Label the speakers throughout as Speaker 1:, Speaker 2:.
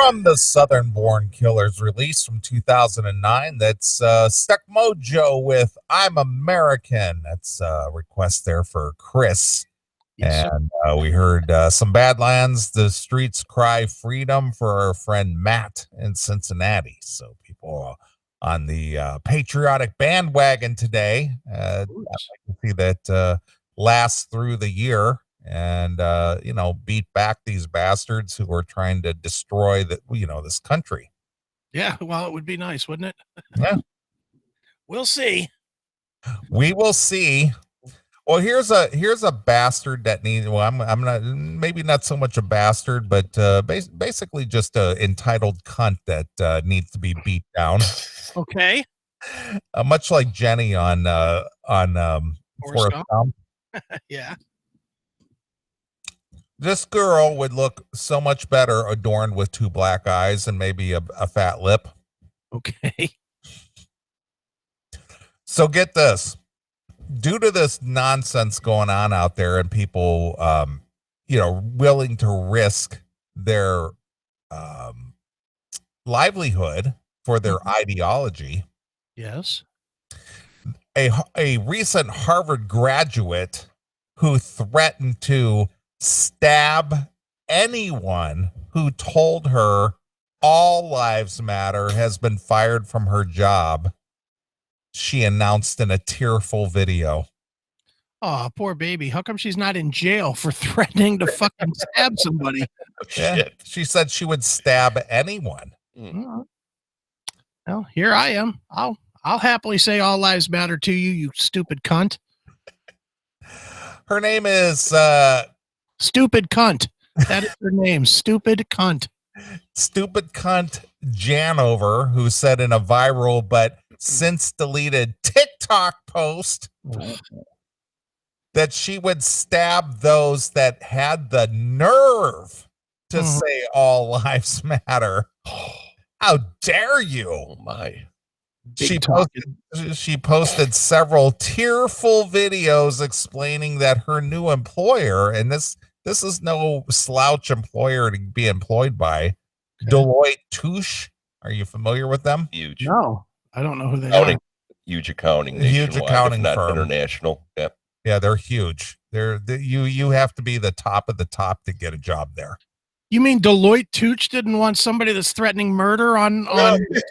Speaker 1: From the Southern Born Killers release from 2009, that's Stuck Mojo with I'm American. That's a request there for Chris.
Speaker 2: Yes,
Speaker 1: and we heard some Badlands, The Streets Cry Freedom for our friend Matt in Cincinnati. So people on the patriotic bandwagon today. I'd like to see that last through the year and, beat back these bastards who are trying to destroy this country.
Speaker 2: Yeah, well, it would be nice, wouldn't it?
Speaker 1: Yeah.
Speaker 2: We'll see.
Speaker 1: We will see. Well, here's a bastard that needs. Well, I'm not, maybe not so much a bastard, but basically just a entitled cunt that needs to be beat down.
Speaker 2: Okay.
Speaker 1: Much like Jenny on Forrest Gump.
Speaker 2: Yeah.
Speaker 1: This girl would look so much better adorned with two black eyes and maybe a fat lip.
Speaker 2: Okay.
Speaker 1: So get this. Due to this nonsense going on out there and people, willing to risk their livelihood for their ideology.
Speaker 2: Yes.
Speaker 1: A recent Harvard graduate who threatened to stab anyone who told her all lives matter has been fired from her job. She announced in a tearful video.
Speaker 2: Oh, poor baby. How come she's not in jail for threatening to fucking stab somebody?
Speaker 1: Yeah, she said she would stab anyone.
Speaker 2: Well, here I am. I'll happily say all lives matter to you, you stupid cunt.
Speaker 1: Her name is
Speaker 2: Stupid Cunt. That is her name. Stupid Cunt.
Speaker 1: Stupid Cunt Janover, who said in a viral but since deleted TikTok post that she would stab those that had the nerve to say all lives matter. How dare you?
Speaker 3: Oh my.
Speaker 1: She posted several tearful videos explaining that her new employer, and this is no slouch employer to be employed by, Deloitte Touche. Are you familiar with them?
Speaker 3: Huge.
Speaker 2: No, I don't know who they are.
Speaker 3: Huge accounting.
Speaker 1: Huge accounting firm.
Speaker 3: International. Yep.
Speaker 1: Yeah, they're huge. You have to be the top of the top to get a job there.
Speaker 2: You mean Deloitte Touche didn't want somebody that's threatening murder on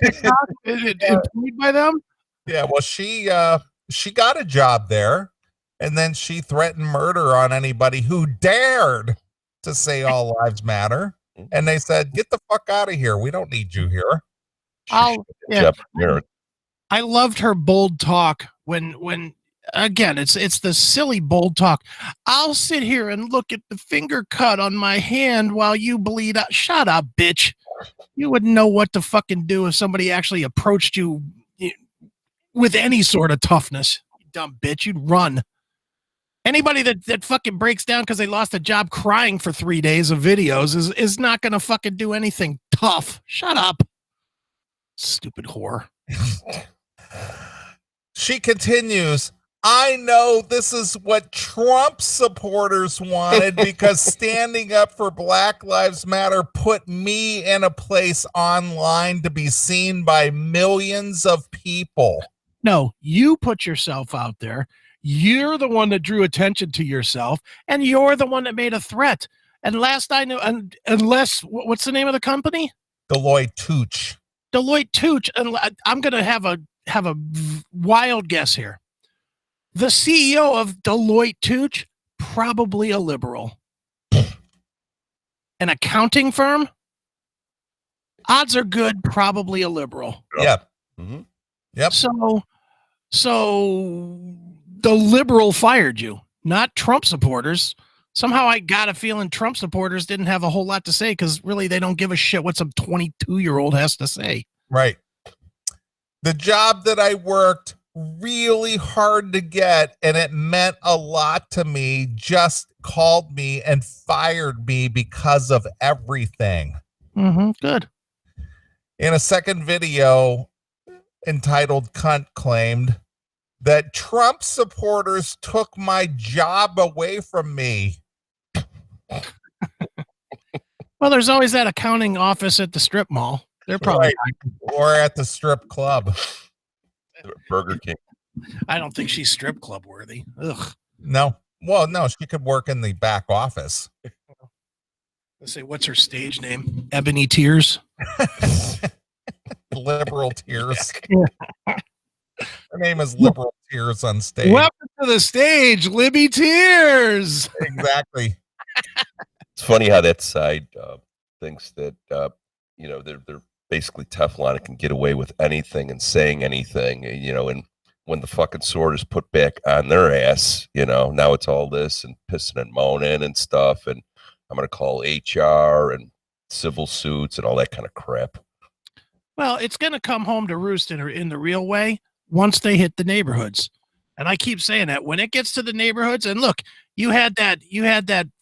Speaker 2: TikTok employed by them?
Speaker 1: Yeah, well, she got a job there, and then she threatened murder on anybody who dared to say all lives matter. And they said, "Get the fuck out of here. We don't need you here."
Speaker 2: I loved her bold talk when again, it's the silly bold talk. I'll sit here and look at the finger cut on my hand while you bleed out. Shut up, bitch. You wouldn't know what to fucking do if somebody actually approached you with any sort of toughness. You dumb bitch, you'd run. Anybody that fucking breaks down because they lost a job crying for 3 days of videos is not going to fucking do anything tough. Shut up. Stupid whore.
Speaker 1: She continues, I know this is what Trump supporters wanted because standing up for Black Lives Matter put me in a place online to be seen by millions of people.
Speaker 2: No, you put yourself out there. You're the one that drew attention to yourself, and you're the one that made a threat. And last I knew, unless, what's the name of the company?
Speaker 1: Deloitte Touche.
Speaker 2: Deloitte Touche. And I'm going to have a wild guess here. The CEO of Deloitte Touche, probably a liberal. An accounting firm, odds are good, probably a liberal.
Speaker 1: Yep. Mm-hmm. Yep.
Speaker 2: So the liberal fired you, not Trump supporters. Somehow I got a feeling Trump supporters didn't have a whole lot to say because really they don't give a shit what some 22-year-old has to say.
Speaker 1: Right. The job that I worked really hard to get, and it meant a lot to me, just called me and fired me because of everything.
Speaker 2: Good.
Speaker 1: In a second video entitled Cunt claimed that Trump supporters took my job away from me.
Speaker 2: Well, there's always that accounting office at the strip mall. They're probably
Speaker 1: or at the strip club.
Speaker 3: Burger King.
Speaker 2: I don't think she's strip club worthy. Ugh.
Speaker 1: No. Well, no, she could work in the back office.
Speaker 2: Let's say, what's her stage name? Ebony Tears.
Speaker 1: Liberal Tears. Her name is Liberal Tears on stage.
Speaker 2: Welcome to the stage, Libby Tears.
Speaker 1: Exactly.
Speaker 3: It's funny how that side thinks that they're basically Teflon and can get away with anything and saying anything, and when the fucking sword is put back on their ass, now it's all this and pissing and moaning and stuff, and I'm gonna call HR and civil suits and all that kind of crap.
Speaker 2: Well, it's gonna come home to roost in the real way once they hit the neighborhoods. And I keep saying that when it gets to the neighborhoods, and look, you had that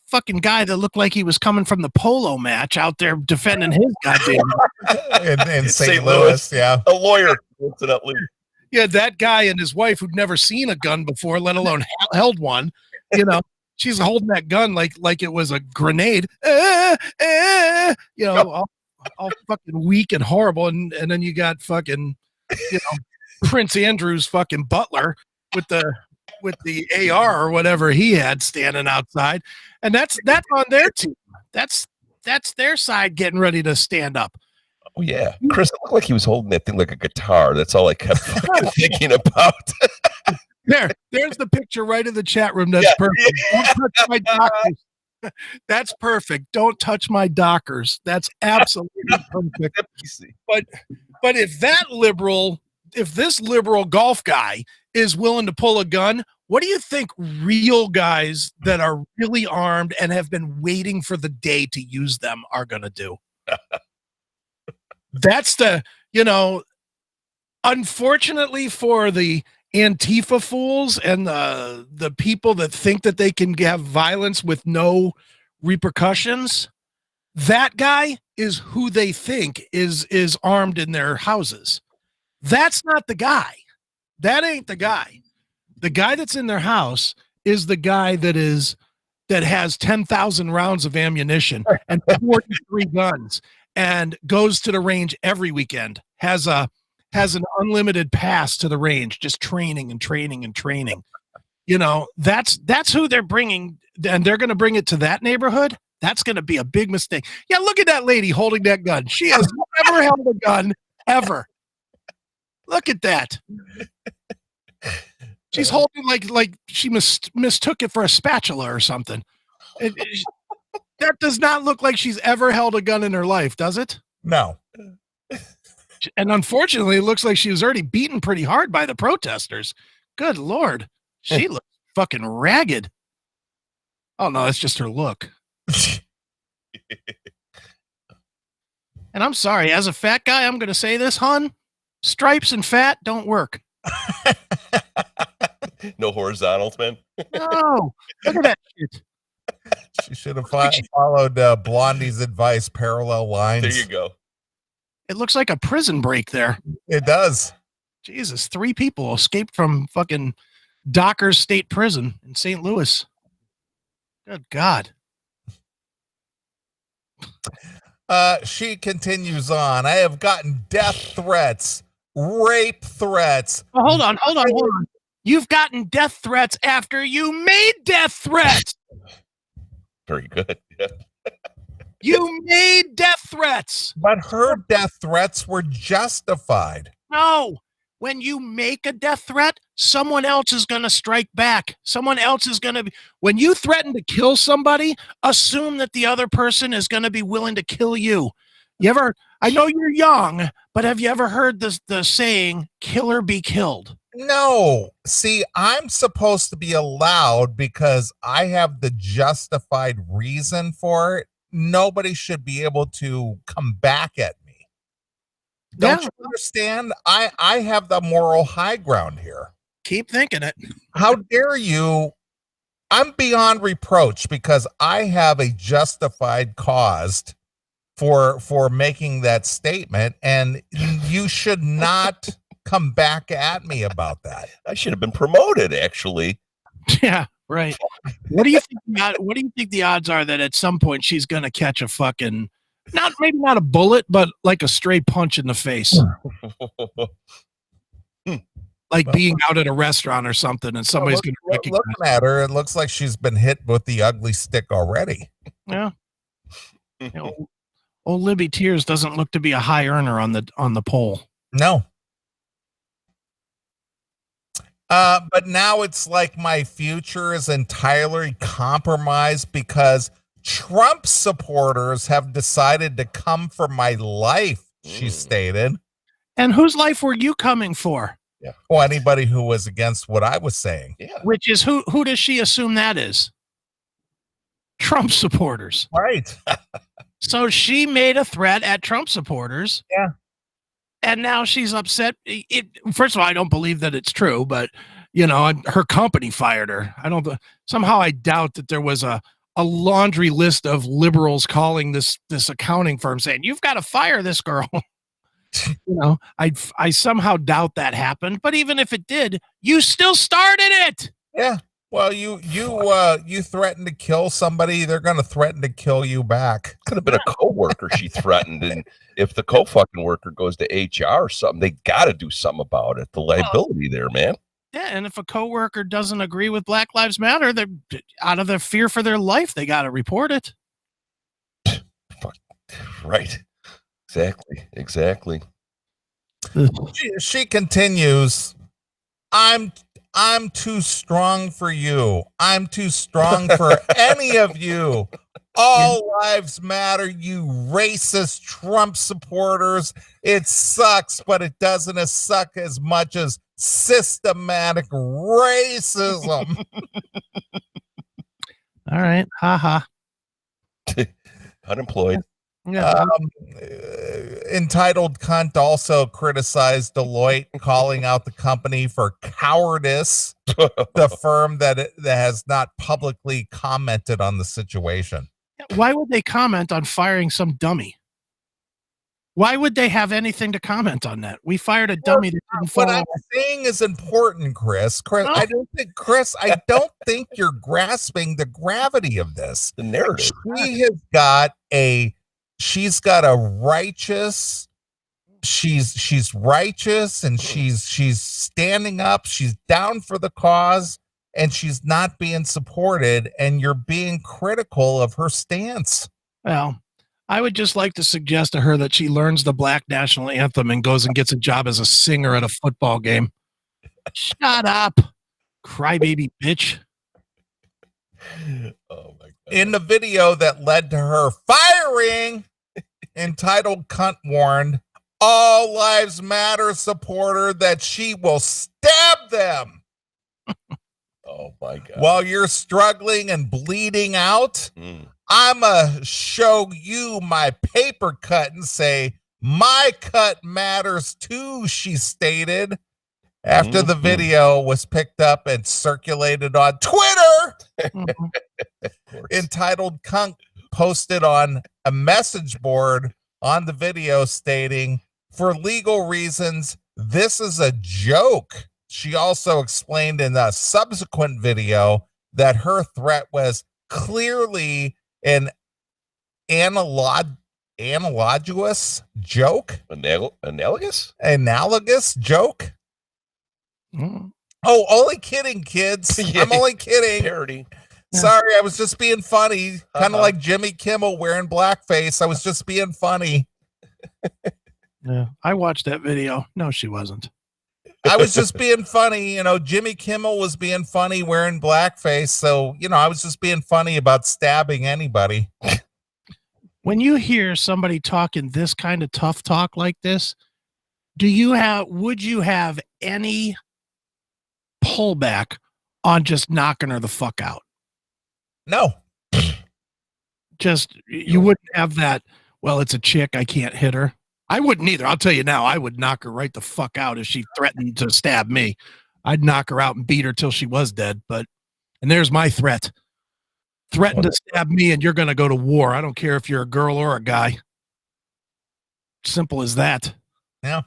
Speaker 2: fucking guy that looked like he was coming from the polo match out there defending his goddamn
Speaker 1: in St. Louis, yeah.
Speaker 3: A lawyer, incidentally.
Speaker 2: Yeah, that guy and his wife who'd never seen a gun before, let alone held one. She's holding that gun like it was a grenade. All fucking weak and horrible, and then you got fucking Prince Andrew's fucking butler with the AR or whatever he had standing outside, and that's on their team. That's their side getting ready to stand up.
Speaker 3: Oh yeah, Chris, it looked like he was holding that thing like a guitar. That's all I kept fucking thinking about.
Speaker 2: There's the picture right in the chat room. That's perfect. Don't touch my dockers. That's perfect. Don't touch my dockers. That's absolutely perfect. But if this liberal golf guy is willing to pull a gun, what do you think real guys that are really armed and have been waiting for the day to use them are going to do? That's unfortunately for the Antifa fools and the people that think that they can have violence with no repercussions, that guy is who they think is armed in their houses. That's not the guy. That ain't the guy. The guy that's in their house is the guy that has 10,000 rounds of ammunition and 43 guns and goes to the range every weekend, has an unlimited pass to the range, just training and training and training. That's who they're bringing, and they're going to bring it to that neighborhood. That's going to be a big mistake. Yeah, look at that lady holding that gun. She has never held a gun ever. Look at that. She's holding like she mistook it for a spatula or something. That does not look like she's ever held a gun in her life, does it?
Speaker 1: No.
Speaker 2: And unfortunately, it looks like she was already beaten pretty hard by the protesters. Good Lord. She looks fucking ragged. Oh, no, it's just her look. And I'm sorry, as a fat guy, I'm going to say this, hon. Stripes and fat don't work.
Speaker 3: No horizontals, man.
Speaker 2: No. Look at that shit.
Speaker 1: She should have followed Blondie's advice, parallel lines.
Speaker 3: There you go.
Speaker 2: It looks like a prison break there.
Speaker 1: It does.
Speaker 2: Jesus, 3 people escaped from fucking Dockers State Prison in St. Louis. Good God.
Speaker 1: She continues on. I have gotten death threats, rape threats.
Speaker 2: Oh, hold on. You've gotten death threats after you made death threats.
Speaker 3: Very good. Yeah.
Speaker 2: You made death threats.
Speaker 1: But her death threats were justified.
Speaker 2: No. When you make a death threat, someone else is going to strike back. Someone else is going to be. When you threaten to kill somebody, assume that the other person is going to be willing to kill you. I know you're young, but have you ever heard the saying, kill or be killed?
Speaker 1: No. See, I'm supposed to be allowed because I have the justified reason for it. Nobody should be able to come back at me. Don't you understand? I have the moral high ground here.
Speaker 2: Keep thinking it.
Speaker 1: How dare you? I'm beyond reproach because I have a justified cause for making that statement, and you should not come back at me about that.
Speaker 3: I should have been promoted, actually.
Speaker 2: Yeah. Right. What do you think? What do you think the odds are that at some point she's going to catch a fucking maybe not a bullet, but like a straight punch in the face, like being out at a restaurant or something, and somebody's going to recognize.
Speaker 1: Looking at her, it looks like she's been hit with the ugly stick already.
Speaker 2: Yeah. You know, old Libby Tears doesn't look to be a high earner on the poll.
Speaker 1: No. But now it's like my future is entirely compromised because Trump supporters have decided to come for my life, she stated.
Speaker 2: And whose life were you coming for?
Speaker 1: Yeah. Well, anybody who was against what I was saying.
Speaker 3: Yeah.
Speaker 2: Which is who does she assume that is? Trump supporters.
Speaker 1: Right.
Speaker 2: So she made a threat at Trump supporters.
Speaker 1: Yeah.
Speaker 2: And now she's upset. First of all, I don't believe that it's true, but you know, her company fired her. Somehow I doubt that there was a laundry list of liberals calling this accounting firm saying, you've got to fire this girl. You know, I somehow doubt that happened, but even if it did, you still started it.
Speaker 1: Yeah. Well, you threatened to kill somebody, they're going to threaten to kill you back.
Speaker 3: Could have been a co-worker she threatened, and if the co-fucking worker goes to HR or something, they got to do something about it. The liability there, man.
Speaker 2: Yeah, and if a coworker doesn't agree with Black Lives Matter, they're out of their fear for their life. They got to report it.
Speaker 3: Fuck. Right. Exactly.
Speaker 1: She continues, I'm too strong for you. I'm too strong for any of you. All lives matter, you racist Trump supporters. It sucks, but it doesn't suck as much as systematic racism.
Speaker 2: All right. Haha.
Speaker 3: Unemployed.
Speaker 2: Yeah.
Speaker 1: Entitled Cunt also criticized Deloitte, calling out the company for cowardice, the firm that has not publicly commented on the situation.
Speaker 2: Why would they comment on firing some dummy? Why would they have anything to comment on that? We fired a dummy that didn't follow.
Speaker 1: What I'm saying is important, Chris.
Speaker 2: No.
Speaker 1: I don't think you're grasping the gravity of this.
Speaker 3: The narrative.
Speaker 1: She's got a righteous. She's righteous, and she's standing up. She's down for the cause, and she's not being supported. And you're being critical of her stance.
Speaker 2: Well, I would just like to suggest to her that she learns the Black national anthem and goes and gets a job as a singer at a football game. Shut up, crybaby bitch.
Speaker 3: Oh my God.
Speaker 1: In the video that led to her firing, entitled Cunt warned all lives matter supporter that she will stab them.
Speaker 3: Oh my God.
Speaker 1: While you're struggling and bleeding out, I'ma show you my paper cut and say, my cut matters too, she stated. After the video was picked up and circulated on Twitter, entitled Cunt posted on a message board on the video stating, for legal reasons, this is a joke. She also explained in a subsequent video that her threat was clearly an analogous joke. Analogous joke. Oh, only kidding, kids.
Speaker 3: Yeah.
Speaker 1: I'm only kidding.
Speaker 3: Parody.
Speaker 1: Sorry, I was just being funny. Kind of like Jimmy Kimmel wearing blackface. I was just being funny.
Speaker 2: Yeah, I watched that video. No, she wasn't.
Speaker 1: I was just being funny. You know, Jimmy Kimmel was being funny wearing blackface. So, you know, I was just being funny about stabbing anybody.
Speaker 2: When you hear somebody talking this kind of tough talk like this, would you have any pullback on just knocking her the fuck out?
Speaker 1: No.
Speaker 2: You wouldn't have that, well, it's a chick, I can't hit her. I wouldn't either. I'll tell you now, I would knock her right the fuck out if she threatened to stab me. I'd knock her out and beat her till she was dead. And there's my threat. Threaten to stab me and you're going to go to war. I don't care if you're a girl or a guy. Simple as that.
Speaker 1: Yeah.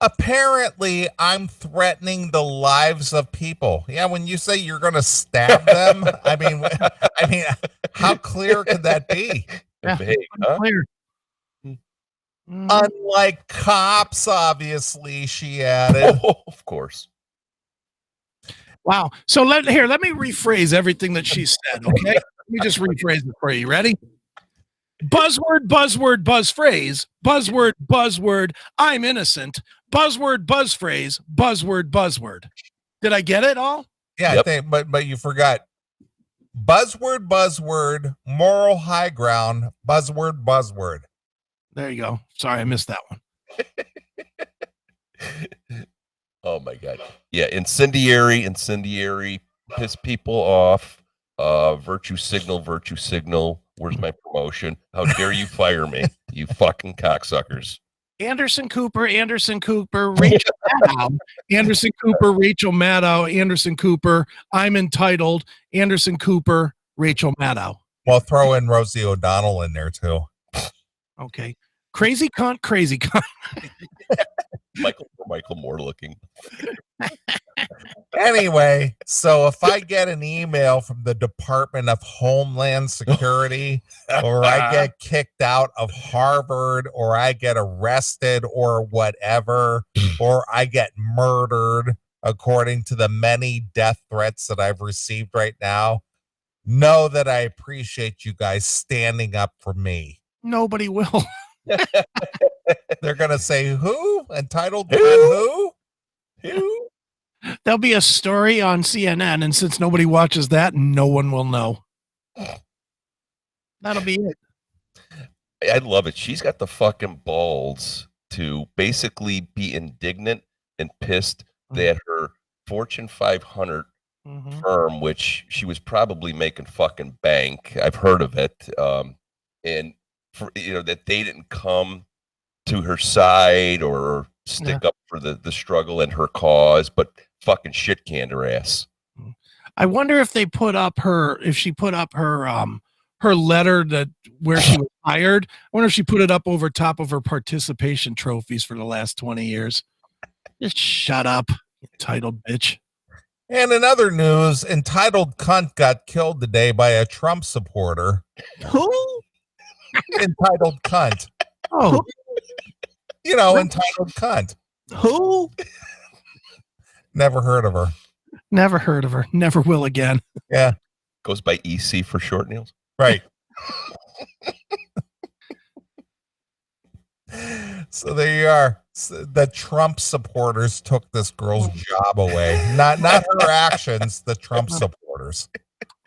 Speaker 1: Apparently, I'm threatening the lives of people. Yeah, when you say you're going to stab them, I mean, how clear could that be?
Speaker 2: Yeah,
Speaker 3: Vague, huh?
Speaker 2: clear.
Speaker 1: Unlike cops, obviously, she added.
Speaker 3: Oh, of course.
Speaker 2: Wow. So let me rephrase everything that she said. Okay, let me just rephrase it for you. Ready? Buzzword, buzzword, buzz phrase. Buzzword, buzzword. I'm innocent. Buzzword, buzz phrase. Buzzword, buzzword. Did I get it all?
Speaker 1: Yeah,
Speaker 3: Yep.
Speaker 1: I think, but you forgot. Buzzword, buzzword, moral high ground, buzzword, buzzword.
Speaker 2: There you go. Sorry, I missed that one.
Speaker 3: Oh my God. Yeah, incendiary, piss people off. Virtue signal. Where's my promotion? How dare you fire me, you fucking cocksuckers.
Speaker 2: Anderson Cooper, Rachel Maddow, Anderson Cooper, Rachel Maddow, Anderson Cooper, I'm entitled, Anderson Cooper, Rachel Maddow.
Speaker 1: Well, throw in Rosie O'Donnell in there too.
Speaker 2: Okay. Crazy cunt, crazy cunt.
Speaker 3: Michael Moore looking.
Speaker 1: Anyway, so if I get an email from the Department of Homeland Security, or I get kicked out of Harvard, or I get arrested, or whatever, or I get murdered, according to the many death threats that I've received right now, know that I appreciate you guys standing up for me.
Speaker 2: Nobody will.
Speaker 1: They're going to say, who? Entitled who? Who?
Speaker 2: There'll be a story on CNN, and since nobody watches that, no one will know. That'll be it.
Speaker 3: I love it. She's got the fucking balls to basically be indignant and pissed that her Fortune 500 firm, which she was probably making fucking bank, I've heard of it, and for, that they didn't come to her side or stick up for the struggle and her cause, but fucking shit canned her ass.
Speaker 2: I wonder if she put up her letter that where she was hired. I wonder if she put it up over top of her participation trophies for the last 20 years. Just shut up, you entitled bitch.
Speaker 1: And in other news, entitled cunt got killed today by a Trump supporter.
Speaker 2: Who?
Speaker 1: Entitled cunt.
Speaker 2: Oh,
Speaker 1: entitled cunt.
Speaker 2: Who?
Speaker 1: Never heard of her.
Speaker 2: Never heard of her. Never will again.
Speaker 1: Yeah.
Speaker 3: Goes by EC for short, Niels.
Speaker 1: Right. So there you are. The Trump supporters took this girl's job away. Not her actions, the Trump supporters.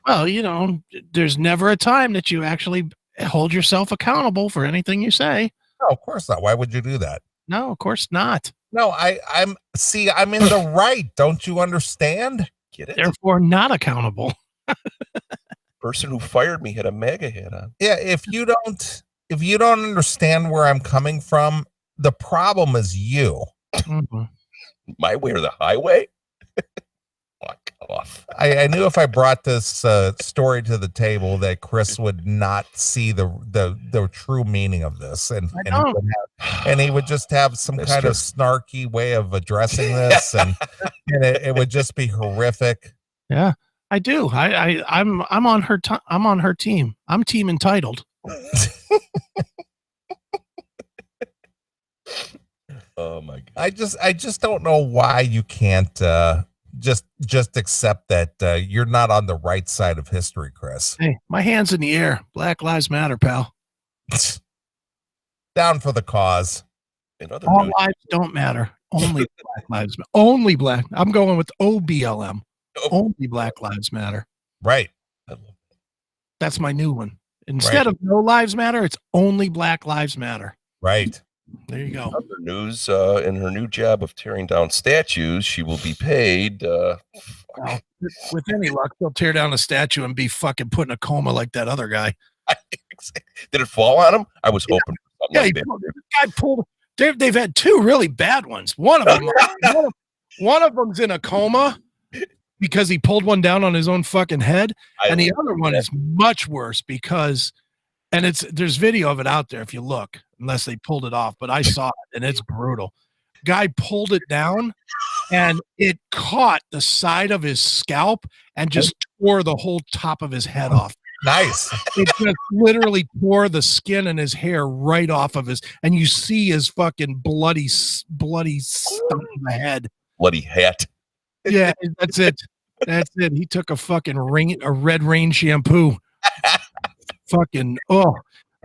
Speaker 2: Well, there's never a time that you actually hold yourself accountable for anything you say.
Speaker 1: No, of course not. Why would you do that?
Speaker 2: No, of course not.
Speaker 1: No, I'm in the right. Don't you understand?
Speaker 3: Get it?
Speaker 2: Therefore not accountable.
Speaker 3: Person who fired me had a MAGA hat on.
Speaker 1: Yeah, if you don't understand where I'm coming from, the problem is you.
Speaker 3: My way or the highway? Fuck off.
Speaker 1: I knew if I brought this story to the table that Chris would not see the true meaning of this, and he would just have some kind of snarky way of addressing this, and it would just be horrific.
Speaker 2: Yeah, I do. I'm on her. I'm on her team. I'm team entitled.
Speaker 3: Oh my God!
Speaker 1: I just don't know why you can't just accept that you're not on the right side of history, Chris.
Speaker 2: Hey, my hand's in the air. Black Lives Matter, pal.
Speaker 1: Down for the cause.
Speaker 2: All lives don't matter. Only Black Lives Matter. Only black. I'm going with OBLM. Only Black Lives Matter.
Speaker 1: Right.
Speaker 2: That's my new one. Instead of no lives matter, it's only Black Lives Matter.
Speaker 1: Right.
Speaker 2: There you go.
Speaker 3: Other news, in her new job of tearing down statues, she will be paid.
Speaker 2: Well, with any luck, they'll tear down a statue and be fucking put in a coma like that other guy.
Speaker 3: Did it fall on him? I was hoping for something like that.
Speaker 2: The guy pulled. They've had two really bad ones. One of them's in a coma because he pulled one down on his own fucking head, and the other one is much worse because, and there's video of it out there if you look, unless they pulled it off. But I saw it, and it's brutal. Guy pulled it down, and it caught the side of his scalp and just tore the whole top of his head off.
Speaker 1: Nice.
Speaker 2: It just literally tore the skin and his hair right off of his, and you see his fucking bloody stump of the head.
Speaker 3: Bloody hat.
Speaker 2: Yeah, that's it. That's it. He took a fucking red rain shampoo. Fucking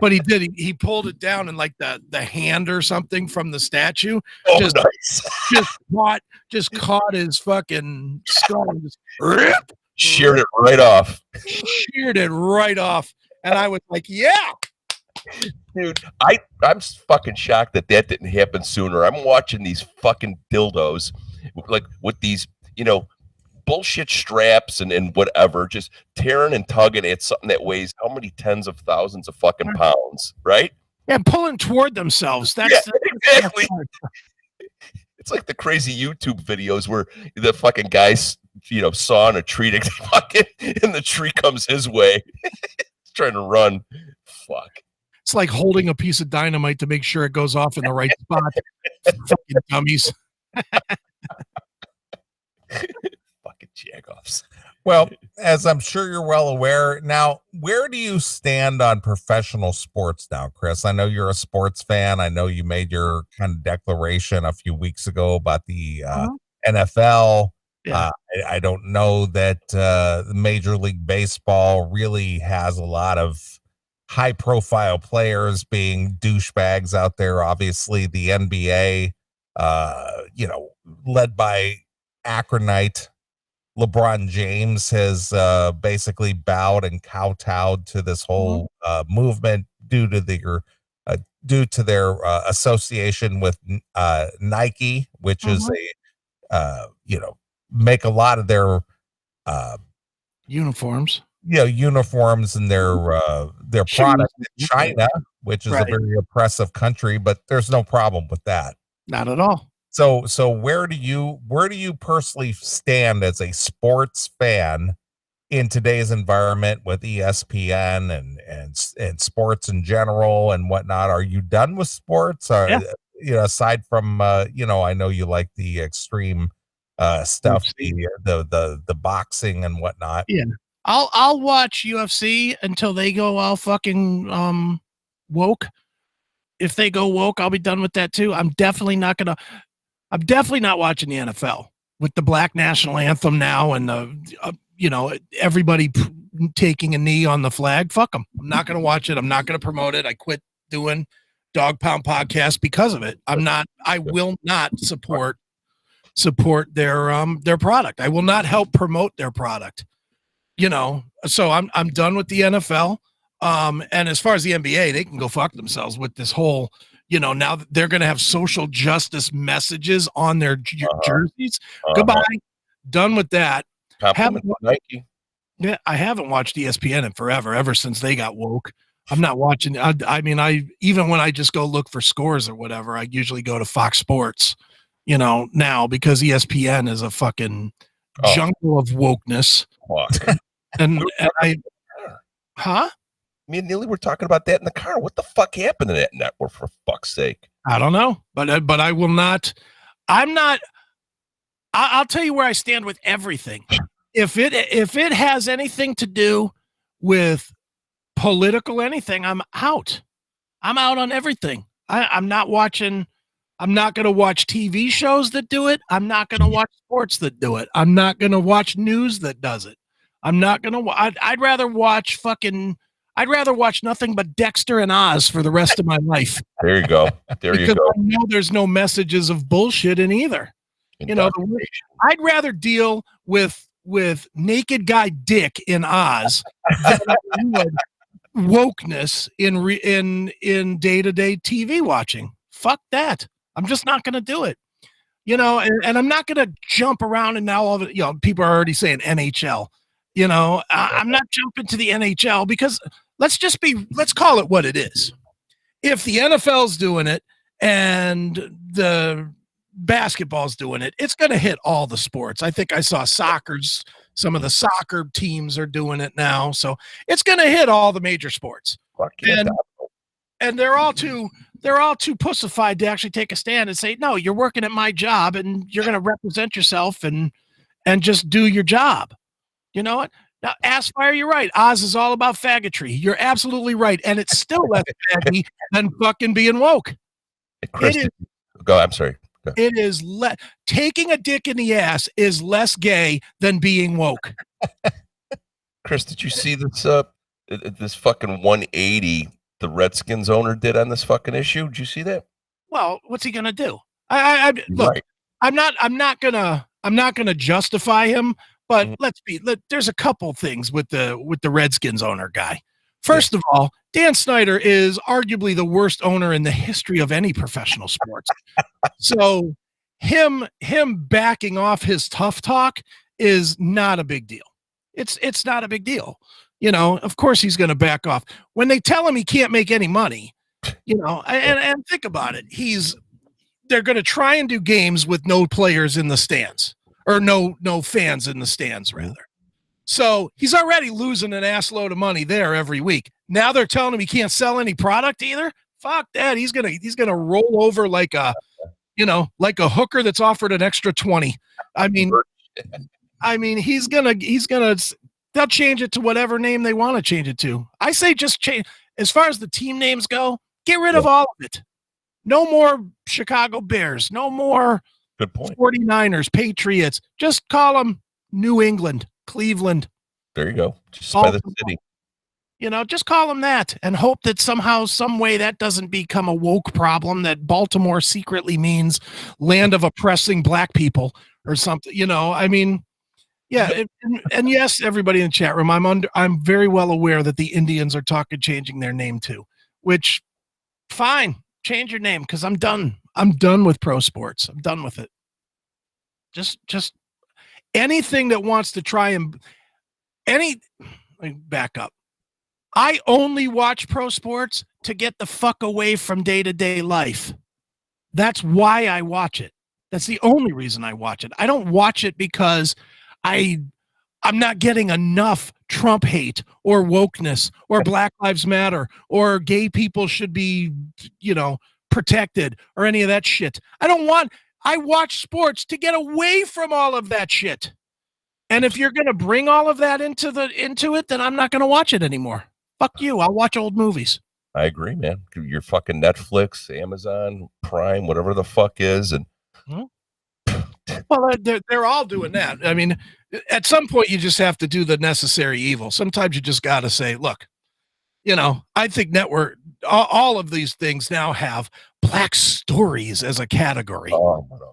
Speaker 2: but he did. He pulled it down, and like the hand or something from the statue
Speaker 3: Nice.
Speaker 2: just caught his fucking skull and just rip.
Speaker 3: Sheared it right off.
Speaker 2: Sheared it right off. And I was like, yeah.
Speaker 3: Dude, I'm fucking shocked that didn't happen sooner. I'm watching these fucking dildos like with these, bullshit straps and whatever, just tearing and tugging at something that weighs how many tens of thousands of fucking pounds, right?
Speaker 2: Yeah, pulling toward themselves. That's
Speaker 3: exactly. It's like the crazy YouTube videos where the fucking guy's, sawing a tree to fucking, and the tree comes his way. He's trying to run. Fuck.
Speaker 2: It's like holding a piece of dynamite to make sure it goes off in the right spot. Fucking dummies.
Speaker 3: Fucking jagoffs.
Speaker 1: Well, as I'm sure you're well aware now, where do you stand on professional sports now, Chris? I know you're a sports fan. I know you made your kind of declaration a few weeks ago about the NFL.
Speaker 2: Yeah.
Speaker 1: I don't know that Major League Baseball really has a lot of high profile players being douchebags out there. Obviously, the NBA, led by Akronite LeBron James has basically bowed and kowtowed to this whole movement due to their association with Nike, which is make a lot of their
Speaker 2: uniforms.
Speaker 1: Uniforms and their product in China, which is a very oppressive country, but there's no problem with that.
Speaker 2: Not at all.
Speaker 1: So where do you personally stand as a sports fan in today's environment with ESPN and sports in general and whatnot? Are you done with sports? Aside from I know you like the extreme stuff, the boxing and whatnot.
Speaker 2: Yeah. I'll watch UFC until they go all fucking woke. If they go woke, I'll be done with that too. I'm definitely not watching the NFL with the Black National Anthem now and everybody taking a knee on the flag. Fuck them. I'm not going to watch it. I'm not going to promote it. I quit doing Dog Pound podcast because of it. I will not support their product. I will not help promote their product. So I'm done with the NFL. And as far as the NBA, they can go fuck themselves with this whole, now they're going to have social justice messages on their jerseys. Goodbye. Done with that.
Speaker 3: Nike.
Speaker 2: Yeah, I haven't watched ESPN in forever, ever since they got woke. I'm not watching. I even when I just go look for scores or whatever, I usually go to Fox Sports, now because ESPN is a fucking jungle of wokeness. And
Speaker 3: Me and Neeley were talking about that in the car. What the fuck happened to that network, for fuck's sake?
Speaker 2: I don't know, but I will not. I'll tell you where I stand with everything. If it has anything to do with political anything, I'm out. I'm out on everything. I'm not watching. I'm not going to watch TV shows that do it. I'm not going to watch sports that do it. I'm not going to watch news that does it. I'm not going to. I'd rather watch nothing but Dexter and Oz for the rest of my life.
Speaker 3: There you go.
Speaker 2: Because I know there's no messages of bullshit in either. I'd rather deal with naked guy dick in Oz than I would wokeness in day-to-day TV watching. Fuck that. I'm just not going to do it. And I'm not going to jump around and now all of it, people are already saying NHL. I'm not jumping to the NHL because let's call it what it is. If the NFL's doing it and the basketball's doing it, it's going to hit all the sports. I think I saw some of the soccer teams are doing it now. So it's going to hit all the major sports. and they're all too pussified to actually take a stand and say, no, you're working at my job and you're going to represent yourself and just do your job. You know what? Now, Aspire, you're right. Oz is all about faggotry. You're absolutely right. And it's still less faggy than fucking being woke.
Speaker 3: Chris, go. I'm sorry. Go.
Speaker 2: It is taking a dick in the ass is less gay than being woke.
Speaker 3: Chris, did you see this fucking 180 the Redskins owner did on this fucking issue? Did you see that?
Speaker 2: Well, what's he gonna do? Look, right. I'm not gonna justify him, but there's a couple things with the Redskins owner guy. First of all, Dan Snyder is arguably the worst owner in the history of any professional sports. So him backing off his tough talk is not a big deal. It's not a big deal. You know, of course he's going to back off. When they tell him he can't make any money, you know, and think about it. They're going to try and do games with no players in the stands, or no fans in the stands, rather. So he's already losing an ass load of money there every week. Now they're telling him he can't sell any product either. Fuck that. He's gonna roll over like a hooker that's offered an extra 20. I mean, they'll change it to whatever name they want to change it to. I say just change. As far as the team names go, get rid of all of it. No more Chicago Bears. No more
Speaker 3: Good point.
Speaker 2: 49ers, Patriots. Just call them New England, Cleveland.
Speaker 3: There you go. Just by the city.
Speaker 2: You know, just call them that and hope that somehow, some way that doesn't become a woke problem, that Baltimore secretly means land of oppressing black people or something. You know, I mean, yeah. And yes, everybody in the chat room, I'm very well aware that the Indians are changing their name too, which fine, change your name. Cause I'm done. I'm done with pro sports. I'm done with it. Just anything that wants to try and let me back up. I only watch pro sports to get the fuck away from day-to-day life. That's why I watch it. That's the only reason I watch it. I don't watch it because I'm not getting enough Trump hate or wokeness or Black Lives Matter or gay people should be, protected or any of that shit. I watch sports to get away from all of that shit. And if you're going to bring all of that into it, then I'm not going to watch it anymore. Fuck you. I'll watch old movies.
Speaker 3: I agree, man. Your fucking Netflix, Amazon, Prime, whatever the fuck is. And
Speaker 2: well, they're all doing that. I mean, at some point you just have to do the necessary evil. Sometimes you just got to say, look, I think all of these things now have black stories as a category.
Speaker 3: Oh, my God.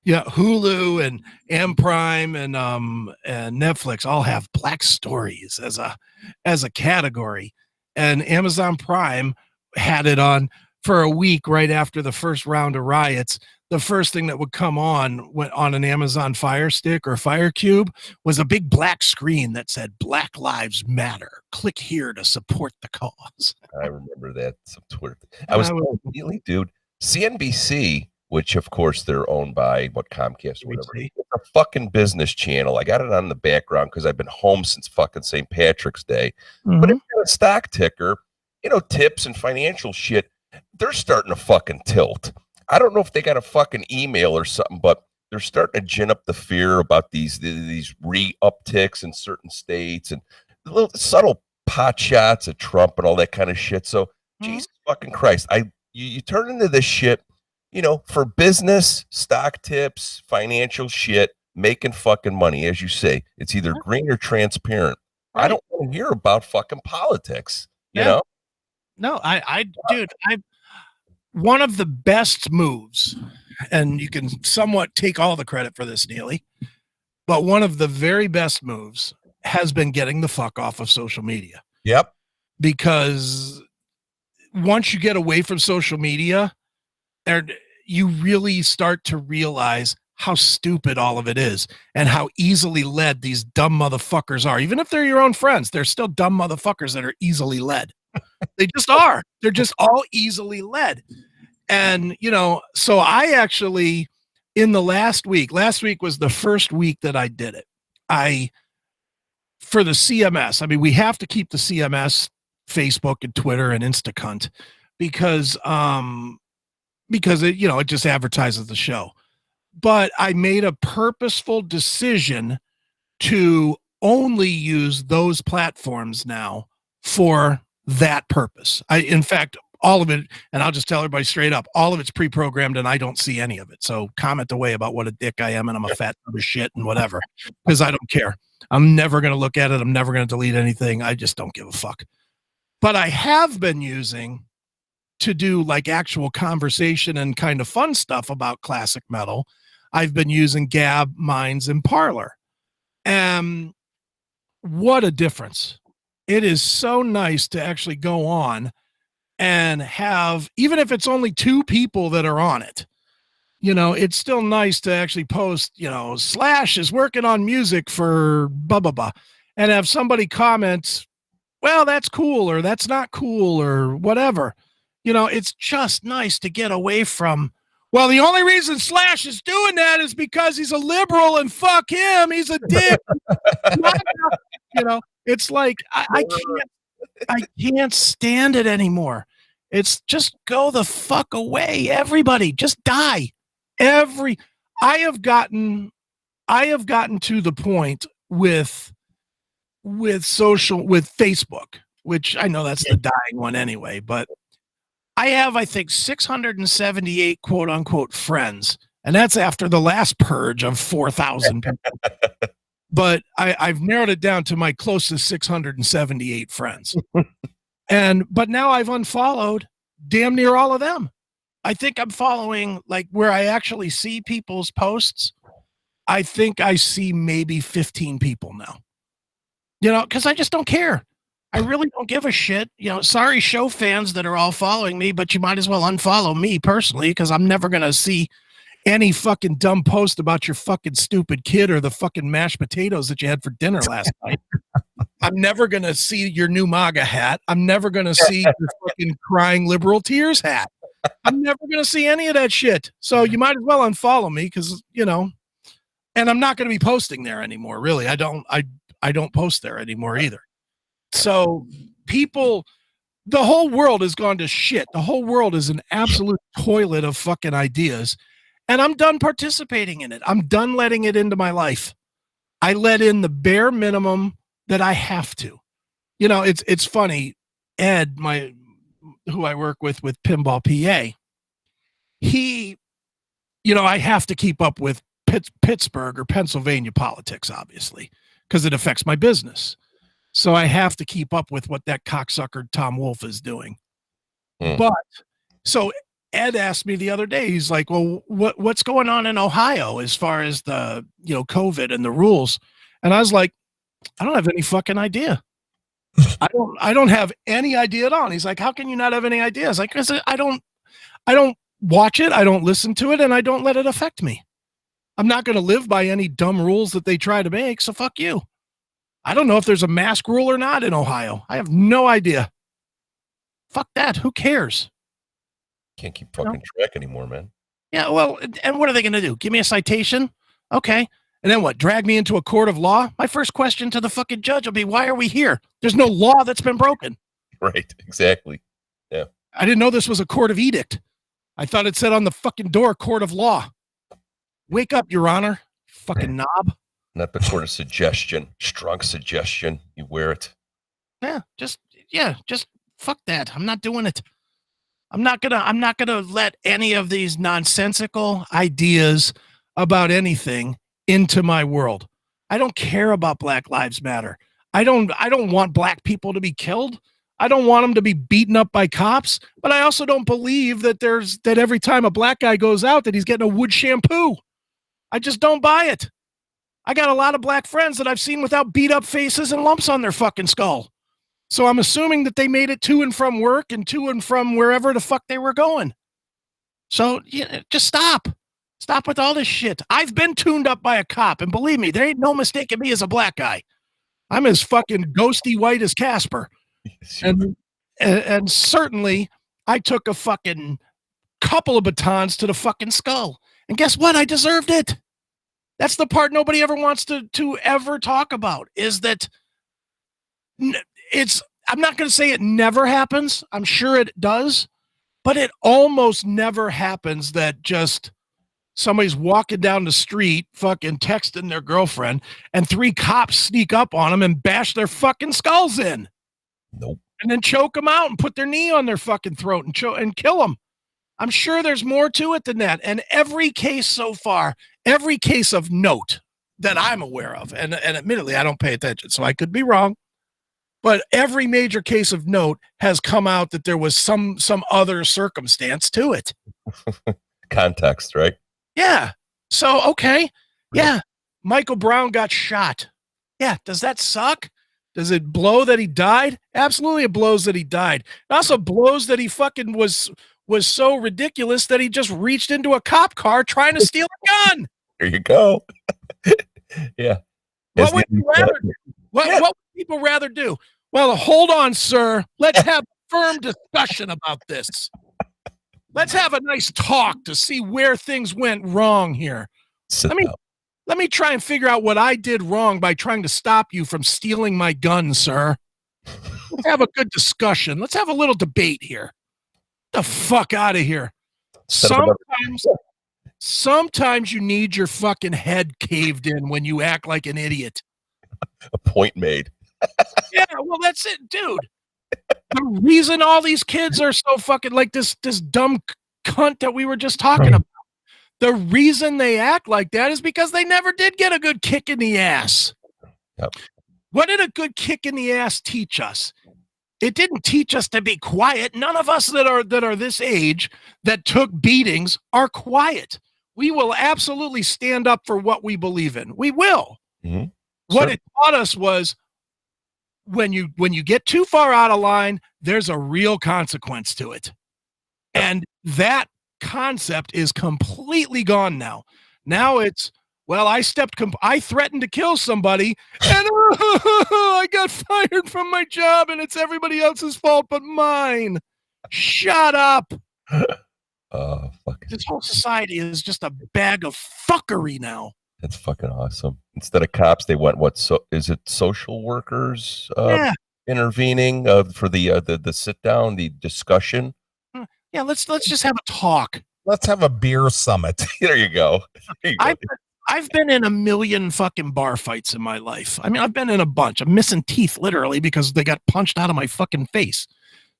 Speaker 2: Yeah, Hulu and Prime and Netflix all have black stories as a category, and Amazon Prime had it on for a week right after the first round of riots. The first thing that would come on an Amazon Fire Stick or Fire Cube was a big black screen that said "Black Lives Matter. Click here to support the cause."
Speaker 3: I remember that. Some Twitter. I was really, dude. CNBC. Which, of course, they're owned by Comcast or whatever. It's a fucking business channel. I got it on the background because I've been home since fucking St. Patrick's Day. Mm-hmm. But if you're a stock ticker, tips and financial shit, they're starting to fucking tilt. I don't know if they got a fucking email or something, but they're starting to gin up the fear about these re-upticks in certain states and little subtle pot shots at Trump and all that kind of shit. So, Jesus fucking Christ, you turn into this shit. For business, stock tips, financial shit, making fucking money, as you say, it's either green or transparent. Right. I don't want to hear about fucking politics, you know?
Speaker 2: No, dude, one of the best moves, and you can somewhat take all the credit for this, Neeley, but one of the very best moves has been getting the fuck off of social media.
Speaker 1: Yep.
Speaker 2: Because once you get away from social media, you really start to realize how stupid all of it is and how easily led these dumb motherfuckers are. Even if they're your own friends, they're still dumb motherfuckers that are easily led. They just are. They're just all easily led. And, so I actually, in the last week was the first week that I did it. For the CMS, I mean, we have to keep the CMS Facebook and Twitter and Instacunt. because it, you know, it just advertises the show. But I made a purposeful decision to only use those platforms now for that purpose. In fact, all of it, and I'll just tell everybody straight up, all of it's pre-programmed and I don't see any of it. So comment away about what a dick I am and I'm a fat tub of shit and whatever, because I don't care. I'm never going to look at it. I'm never going to delete anything. I just don't give a fuck. But I have been using to do like actual conversation and kind of fun stuff about classic metal. I've been using Gab, Minds, and Parler. And what a difference. It is so nice to actually go on and have, even if it's only 2 people that are on it, you know, it's still nice to actually post, you know, Slash is working on music for blah, blah, blah, and have somebody comment, well, that's cool, or that's not cool, or whatever. You know, it's just nice to get away from, well, the only reason Slash is doing that is because he's a liberal and fuck him. He's a dick. You know, it's like, I can't stand it anymore. It's just go the fuck away. Everybody just die. I have gotten to the point with Facebook, which I know that's the dying one anyway, but I have, I think, 678 quote unquote friends. And that's after the last purge of 4,000 people. But I've narrowed it down to my closest 678 friends. But now I've unfollowed damn near all of them. I think I'm following, like, where I actually see people's posts. I think I see maybe 15 people now, you know, because I just don't care. I really don't give a shit. You know, sorry, show fans that are all following me, but you might as well unfollow me personally, because I'm never going to see any fucking dumb post about your fucking stupid kid or the fucking mashed potatoes that you had for dinner last night. I'm never going to see your new MAGA hat. I'm never going to see your fucking crying liberal tears hat. I'm never going to see any of that shit. So you might as well unfollow me, because, you know, and I'm not going to be posting there anymore. Really. I don't post there anymore either. So people, the whole world has gone to shit. The whole world is an absolute toilet of fucking ideas. And I'm done participating in it. I'm done letting it into my life. I let in the bare minimum that I have to. You know, it's funny. Ed, who I work with Pinball PA, he, you know, I have to keep up with Pittsburgh or Pennsylvania politics, obviously, because it affects my business. So I have to keep up with what that cocksucker Tom Wolfe is doing. But so Ed asked me the other day, he's like, well, what's going on in Ohio as far as the, you know, COVID and the rules? And I was like, I don't have any fucking idea. I don't have any idea at all. And he's like, how can you not have any idea? I was like, because I don't watch it. I don't listen to it, and I don't let it affect me. I'm not going to live by any dumb rules that they try to make. So fuck you. I don't know if there's a mask rule or not in Ohio. I have no idea. Fuck that. Who cares?
Speaker 3: Can't keep fucking track anymore, man.
Speaker 2: Yeah, well, and what are they going to do? Give me a citation? Okay. And then what? Drag me into a court of law? My first question to the fucking judge will be, why are we here? There's no law that's been broken.
Speaker 3: Right, exactly. Yeah.
Speaker 2: I didn't know this was a court of edict. I thought it said on the fucking door, court of law. Wake up, Your Honor. Fucking knob.
Speaker 3: Not the court of suggestion. Strong suggestion. You wear it.
Speaker 2: Yeah, just fuck that. I'm not doing it. I'm not gonna let any of these nonsensical ideas about anything into my world. I don't care about Black Lives Matter. I don't want black people to be killed. I don't want them to be beaten up by cops, but I also don't believe that that every time a black guy goes out that he's getting a wood shampoo. I just don't buy it. I got a lot of black friends that I've seen without beat up faces and lumps on their fucking skull. So I'm assuming that they made it to and from work and to and from wherever the fuck they were going. So yeah, just stop. Stop with all this shit. I've been tuned up by a cop, and believe me, there ain't no mistaking me as a black guy. I'm as fucking ghosty white as Casper. And certainly I took a fucking couple of batons to the fucking skull. And guess what? I deserved it. That's the part nobody ever wants to ever talk about, is that I'm not going to say it never happens. I'm sure it does. But it almost never happens that just somebody's walking down the street, fucking texting their girlfriend, and 3 cops sneak up on them and bash their fucking skulls in.
Speaker 3: Nope.
Speaker 2: And then choke them out and put their knee on their fucking throat and kill them. I'm sure there's more to it than that. And every case so far, every case of note that I'm aware of, and admittedly, I don't pay attention, so I could be wrong, but every major case of note has come out that there was some other circumstance to it.
Speaker 3: Context, right?
Speaker 2: Yeah. So, okay. Yeah. Michael Brown got shot. Yeah. Does that suck? Does it blow that he died? Absolutely, it blows that he died. It also blows that he fucking was so ridiculous that he just reached into a cop car trying to steal a gun.
Speaker 3: There you go. Yeah.
Speaker 2: What would you rather do? What would people rather do? Well, hold on, sir. Let's have a firm discussion about this. Let's have a nice talk to see where things went wrong here. Let me try and figure out what I did wrong by trying to stop you from stealing my gun, sir. Let's have a good discussion. Let's have a little debate here. Get the fuck out of here. Sometimes you need your fucking head caved in when you act like an idiot.
Speaker 3: A point made.
Speaker 2: Yeah, well, that's it, dude. The reason all these kids are so fucking like this dumb cunt that we were just talking about, the reason they act like that is because they never did get a good kick in the ass.
Speaker 3: Yep.
Speaker 2: What did a good kick in the ass teach us? It didn't teach us to be quiet. None of us that are this age that took beatings are quiet. We will absolutely stand up for what we believe in. We will.
Speaker 3: Mm-hmm.
Speaker 2: What it taught us was when you get too far out of line, there's a real consequence to it. And that concept is completely gone now. Now it's, well, I threatened to kill somebody and I got fired from my job and it's everybody else's fault but mine. Shut up. This whole society is just a bag of fuckery now.
Speaker 3: That's fucking awesome. Instead of cops, they went is it social workers intervening for the sit down, the discussion?
Speaker 2: Yeah, let's just have a talk.
Speaker 1: Let's have a beer summit.
Speaker 3: There you go.
Speaker 2: I've been in a million fucking bar fights in my life. I mean, I've been in a bunch. I'm missing teeth literally because they got punched out of my fucking face.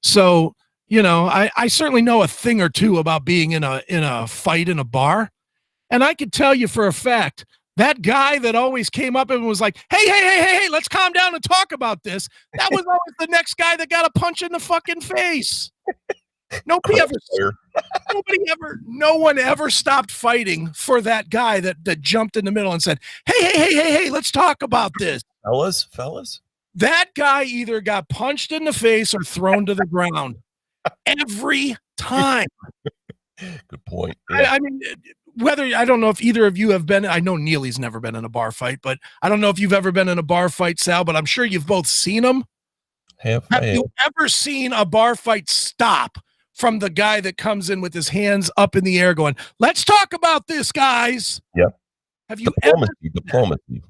Speaker 2: So, you know, I certainly know a thing or two about being in a fight in a bar. And I could tell you for a fact, that guy that always came up and was like, hey, let's calm down and talk about this. That was always the next guy that got a punch in the fucking face. No one ever stopped fighting for that guy that jumped in the middle and said, hey, let's talk about this.
Speaker 3: Fellas.
Speaker 2: That guy either got punched in the face or thrown to the ground every time.
Speaker 3: Good point. Yeah.
Speaker 2: I mean, I don't know if either of you have been, I know Neeley's never been in a bar fight, but I don't know if you've ever been in a bar fight, Sal, but I'm sure you've both seen them. Have you ever seen a bar fight stop from the guy that comes in with his hands up in the air going, let's talk about this, guys?
Speaker 3: Yeah.
Speaker 2: Have you
Speaker 3: Diplomacy.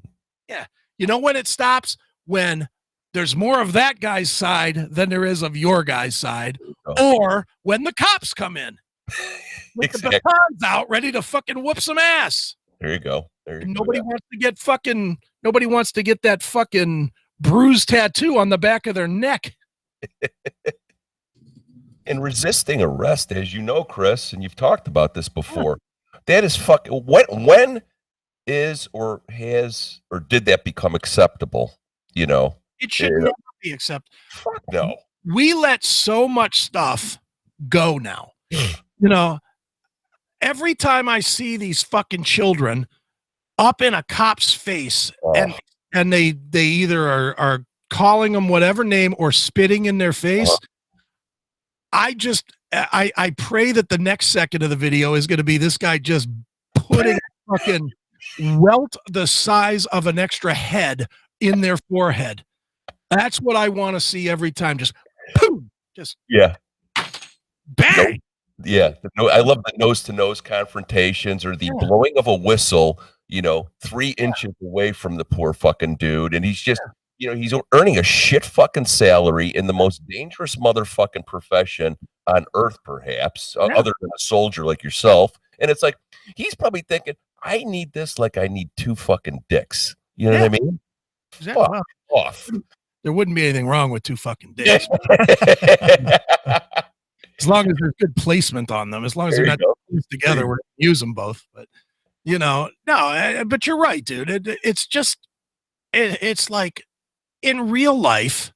Speaker 2: Yeah. You know when it stops? When there's more of that guy's side than there is of your guy's side, or when the cops come in with the batons out ready to fucking whoop some ass.
Speaker 3: There you go.
Speaker 2: Nobody wants to get that fucking bruise tattoo on the back of their neck.
Speaker 3: And resisting arrest, as you know, Chris, and you've talked about this before, that is fucking, when is or has or did that become acceptable? You know,
Speaker 2: it should never be accepted.
Speaker 3: Fuck no.
Speaker 2: We let so much stuff go now. You know, every time I see these fucking children up in a cop's face and they either are calling them whatever name or spitting in their face, I pray that the next second of the video is going to be this guy just putting a fucking welt the size of an extra head in their forehead. That's what I want to see every time. Just boom, just bang.
Speaker 3: Yeah, I love the nose-to-nose confrontations or the blowing of a whistle, 3 inches away from the poor fucking dude. And he's just, he's earning a shit fucking salary in the most dangerous motherfucking profession on earth, perhaps,
Speaker 2: Yeah.
Speaker 3: other than a soldier like yourself. And it's like, he's probably thinking, I need this like I need two fucking dicks. You know what I mean?
Speaker 2: Exactly.
Speaker 3: Fuck
Speaker 2: Well,
Speaker 3: off.
Speaker 2: there wouldn't be anything wrong with two fucking dicks. As long as there's good placement on them, as long as
Speaker 3: There
Speaker 2: they're
Speaker 3: you
Speaker 2: not
Speaker 3: go.
Speaker 2: used together, we're gonna use them both. But no, but you're right, dude. It's just, it's like in real life,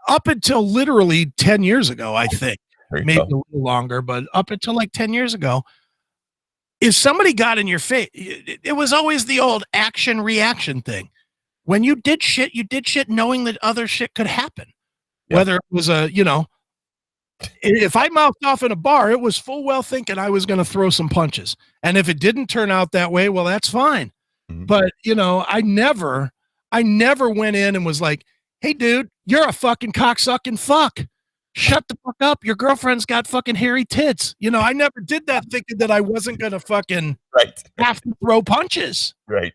Speaker 2: up until literally 10 years ago, I think,
Speaker 3: There you
Speaker 2: maybe
Speaker 3: go.
Speaker 2: a little longer, but up until like 10 years ago, if somebody got in your face, it was always the old action reaction thing. When you did shit knowing that other shit could happen.
Speaker 3: Yeah.
Speaker 2: Whether it was if I mouthed off in a bar, it was full well thinking I was going to throw some punches. And if it didn't turn out that way, well, that's fine.
Speaker 3: Mhm.
Speaker 2: But, I never went in and was like, hey, dude, you're a fucking cocksucking fuck. Shut the fuck up. Your girlfriend's got fucking hairy tits. I never did that thinking that I wasn't going to fucking have to throw punches.
Speaker 3: Right.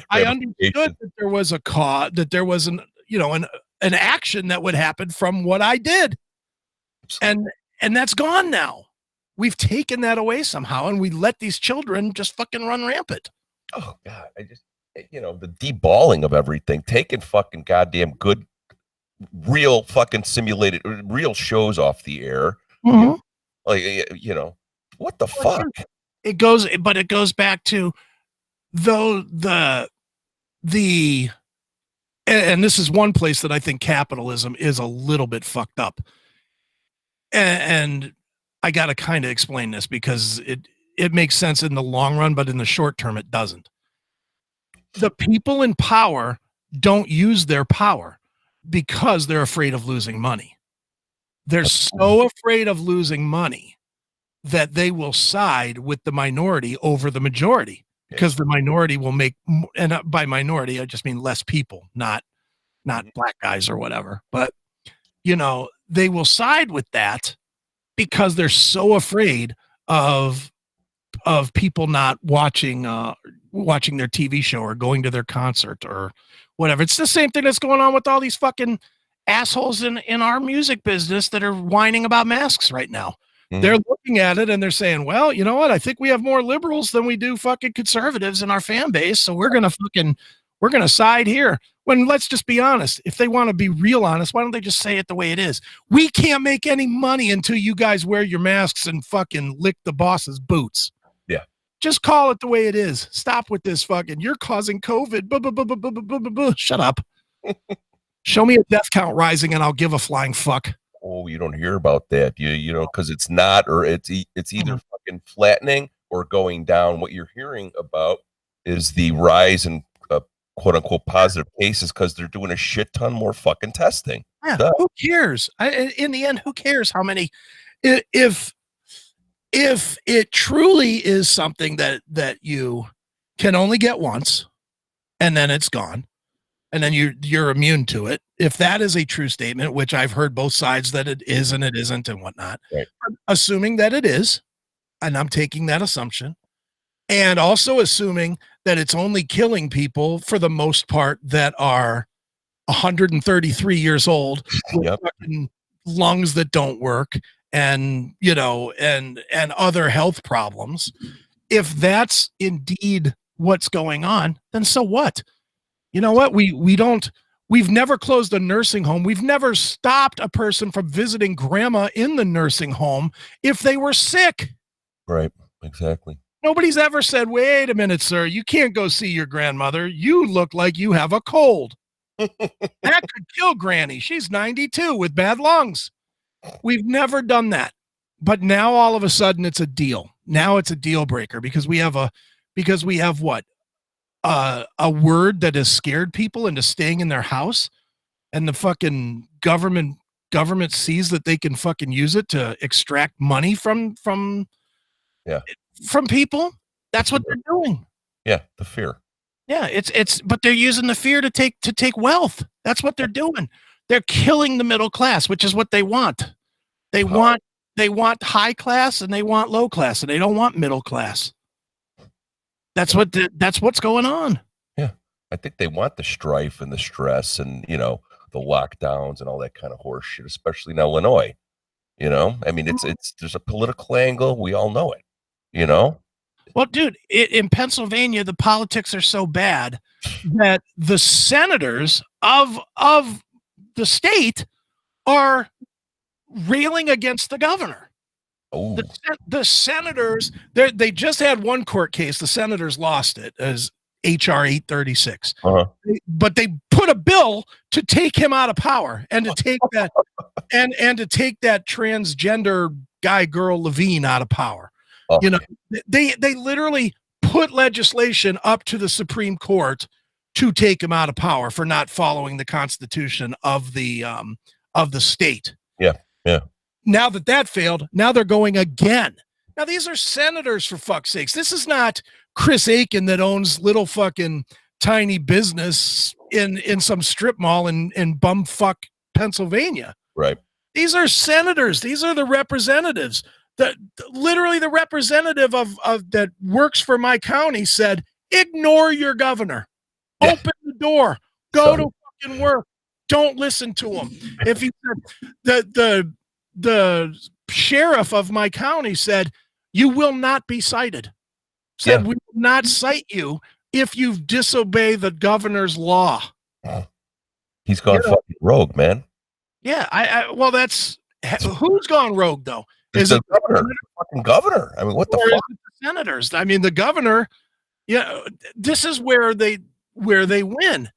Speaker 2: I understood that there was a cause, that there was an action that would happen from what I did. And that's gone now. We've taken that away somehow, and we let these children just fucking run rampant.
Speaker 3: Oh God, I just the deballing of everything, taking fucking goddamn good, real fucking simulated, real shows off the air.
Speaker 2: Mhm.
Speaker 3: What the fuck?
Speaker 2: It goes back to the and this is one place that I think capitalism is a little bit fucked up. And I got to kind of explain this because it makes sense in the long run, but in the short term, it doesn't. The people in power don't use their power because they're afraid of losing money. They're so afraid of losing money that they will side with the minority over the majority, because the minority will make, and by minority, I just mean less people, not black guys or whatever. But, they will side with that because they're so afraid of people not watching their TV show or going to their concert or whatever. It's the same thing that's going on with all these fucking assholes in our music business that are whining about masks right now. Mm-hmm. They're looking at it and they're saying, well, you know what? I think we have more liberals than we do fucking conservatives in our fan base. So we're going to side here. When, let's just be honest, if they want to be real honest, why don't they just say it the way it is? We can't make any money until you guys wear your masks and fucking lick the boss's boots.
Speaker 3: Yeah.
Speaker 2: Just call it the way it is. Stop with this fucking, you're causing COVID. Shut up. Show me a death count rising and I'll give a flying fuck.
Speaker 3: Oh, you don't hear about that. Because it's not, or it's either fucking flattening or going down. What you're hearing about is the rise in quote unquote positive cases because they're doing a shit ton more fucking testing.
Speaker 2: Yeah, who cares? In the end, who cares how many? If it truly is something that you can only get once, and then it's gone, and then you're immune to it. If that is a true statement, which I've heard both sides that it is and it isn't and whatnot, right. Assuming that it is, and I'm taking that assumption, and also assuming that it's only killing people for the most part that are 133 years old with fucking lungs that don't work and and other health problems. If that's indeed what's going on, then so what? You know what? We've never closed a nursing home. We've never stopped a person from visiting grandma in the nursing home if they were sick.
Speaker 3: Right. Exactly.
Speaker 2: Nobody's ever said, wait a minute, sir, you can't go see your grandmother. You look like you have a cold. That could kill Granny. She's 92 with bad lungs. We've never done that. But now all of a sudden it's a deal. Now it's a deal breaker because we have what? A word that has scared people into staying in their house, and the fucking government sees that they can fucking use it to extract money from people. That's what they're doing.
Speaker 3: Yeah, the fear.
Speaker 2: Yeah, but they're using the fear to take wealth. That's what they're doing. They're killing the middle class, which is what they want. They want high class and they want low class, and they don't want middle class. That's what's going on.
Speaker 3: Yeah, I think they want the strife and the stress and the lockdowns and all that kind of horse shit, especially in Illinois. You know, I mean, there's a political angle. We all know it. You know.
Speaker 2: Well, dude, in Pennsylvania, the politics are so bad that the senators of the state are railing against the governor.
Speaker 3: Oh,
Speaker 2: The senators, they just had one court case. The senators lost it as HR 836. But they put a bill to take him out of power and to take that and to take that transgender guy, girl, Levine out of power. You know, they literally put legislation up to the Supreme Court to take him out of power for not following the Constitution of the state.
Speaker 3: Yeah.
Speaker 2: Now that failed, now they're going again. Now these are senators, for fuck's sakes. This is not Chris Aiken that owns little fucking tiny business in some strip mall in bumfuck Pennsylvania.
Speaker 3: Right.
Speaker 2: These are senators. These are the representatives. Literally the representative of that works for my county said, ignore your governor.
Speaker 3: Yeah.
Speaker 2: Open the door. Go to fucking work. Don't listen to him. If he said the sheriff of my county said, you will not be cited. Said we will not cite you if you disobey the governor's law.
Speaker 3: He's gone fucking rogue, man.
Speaker 2: Yeah, well, that's who's gone rogue though.
Speaker 3: Is the governor, fucking governor? I mean, what the fuck?
Speaker 2: The senators. I mean, the governor. Yeah, this is where they win.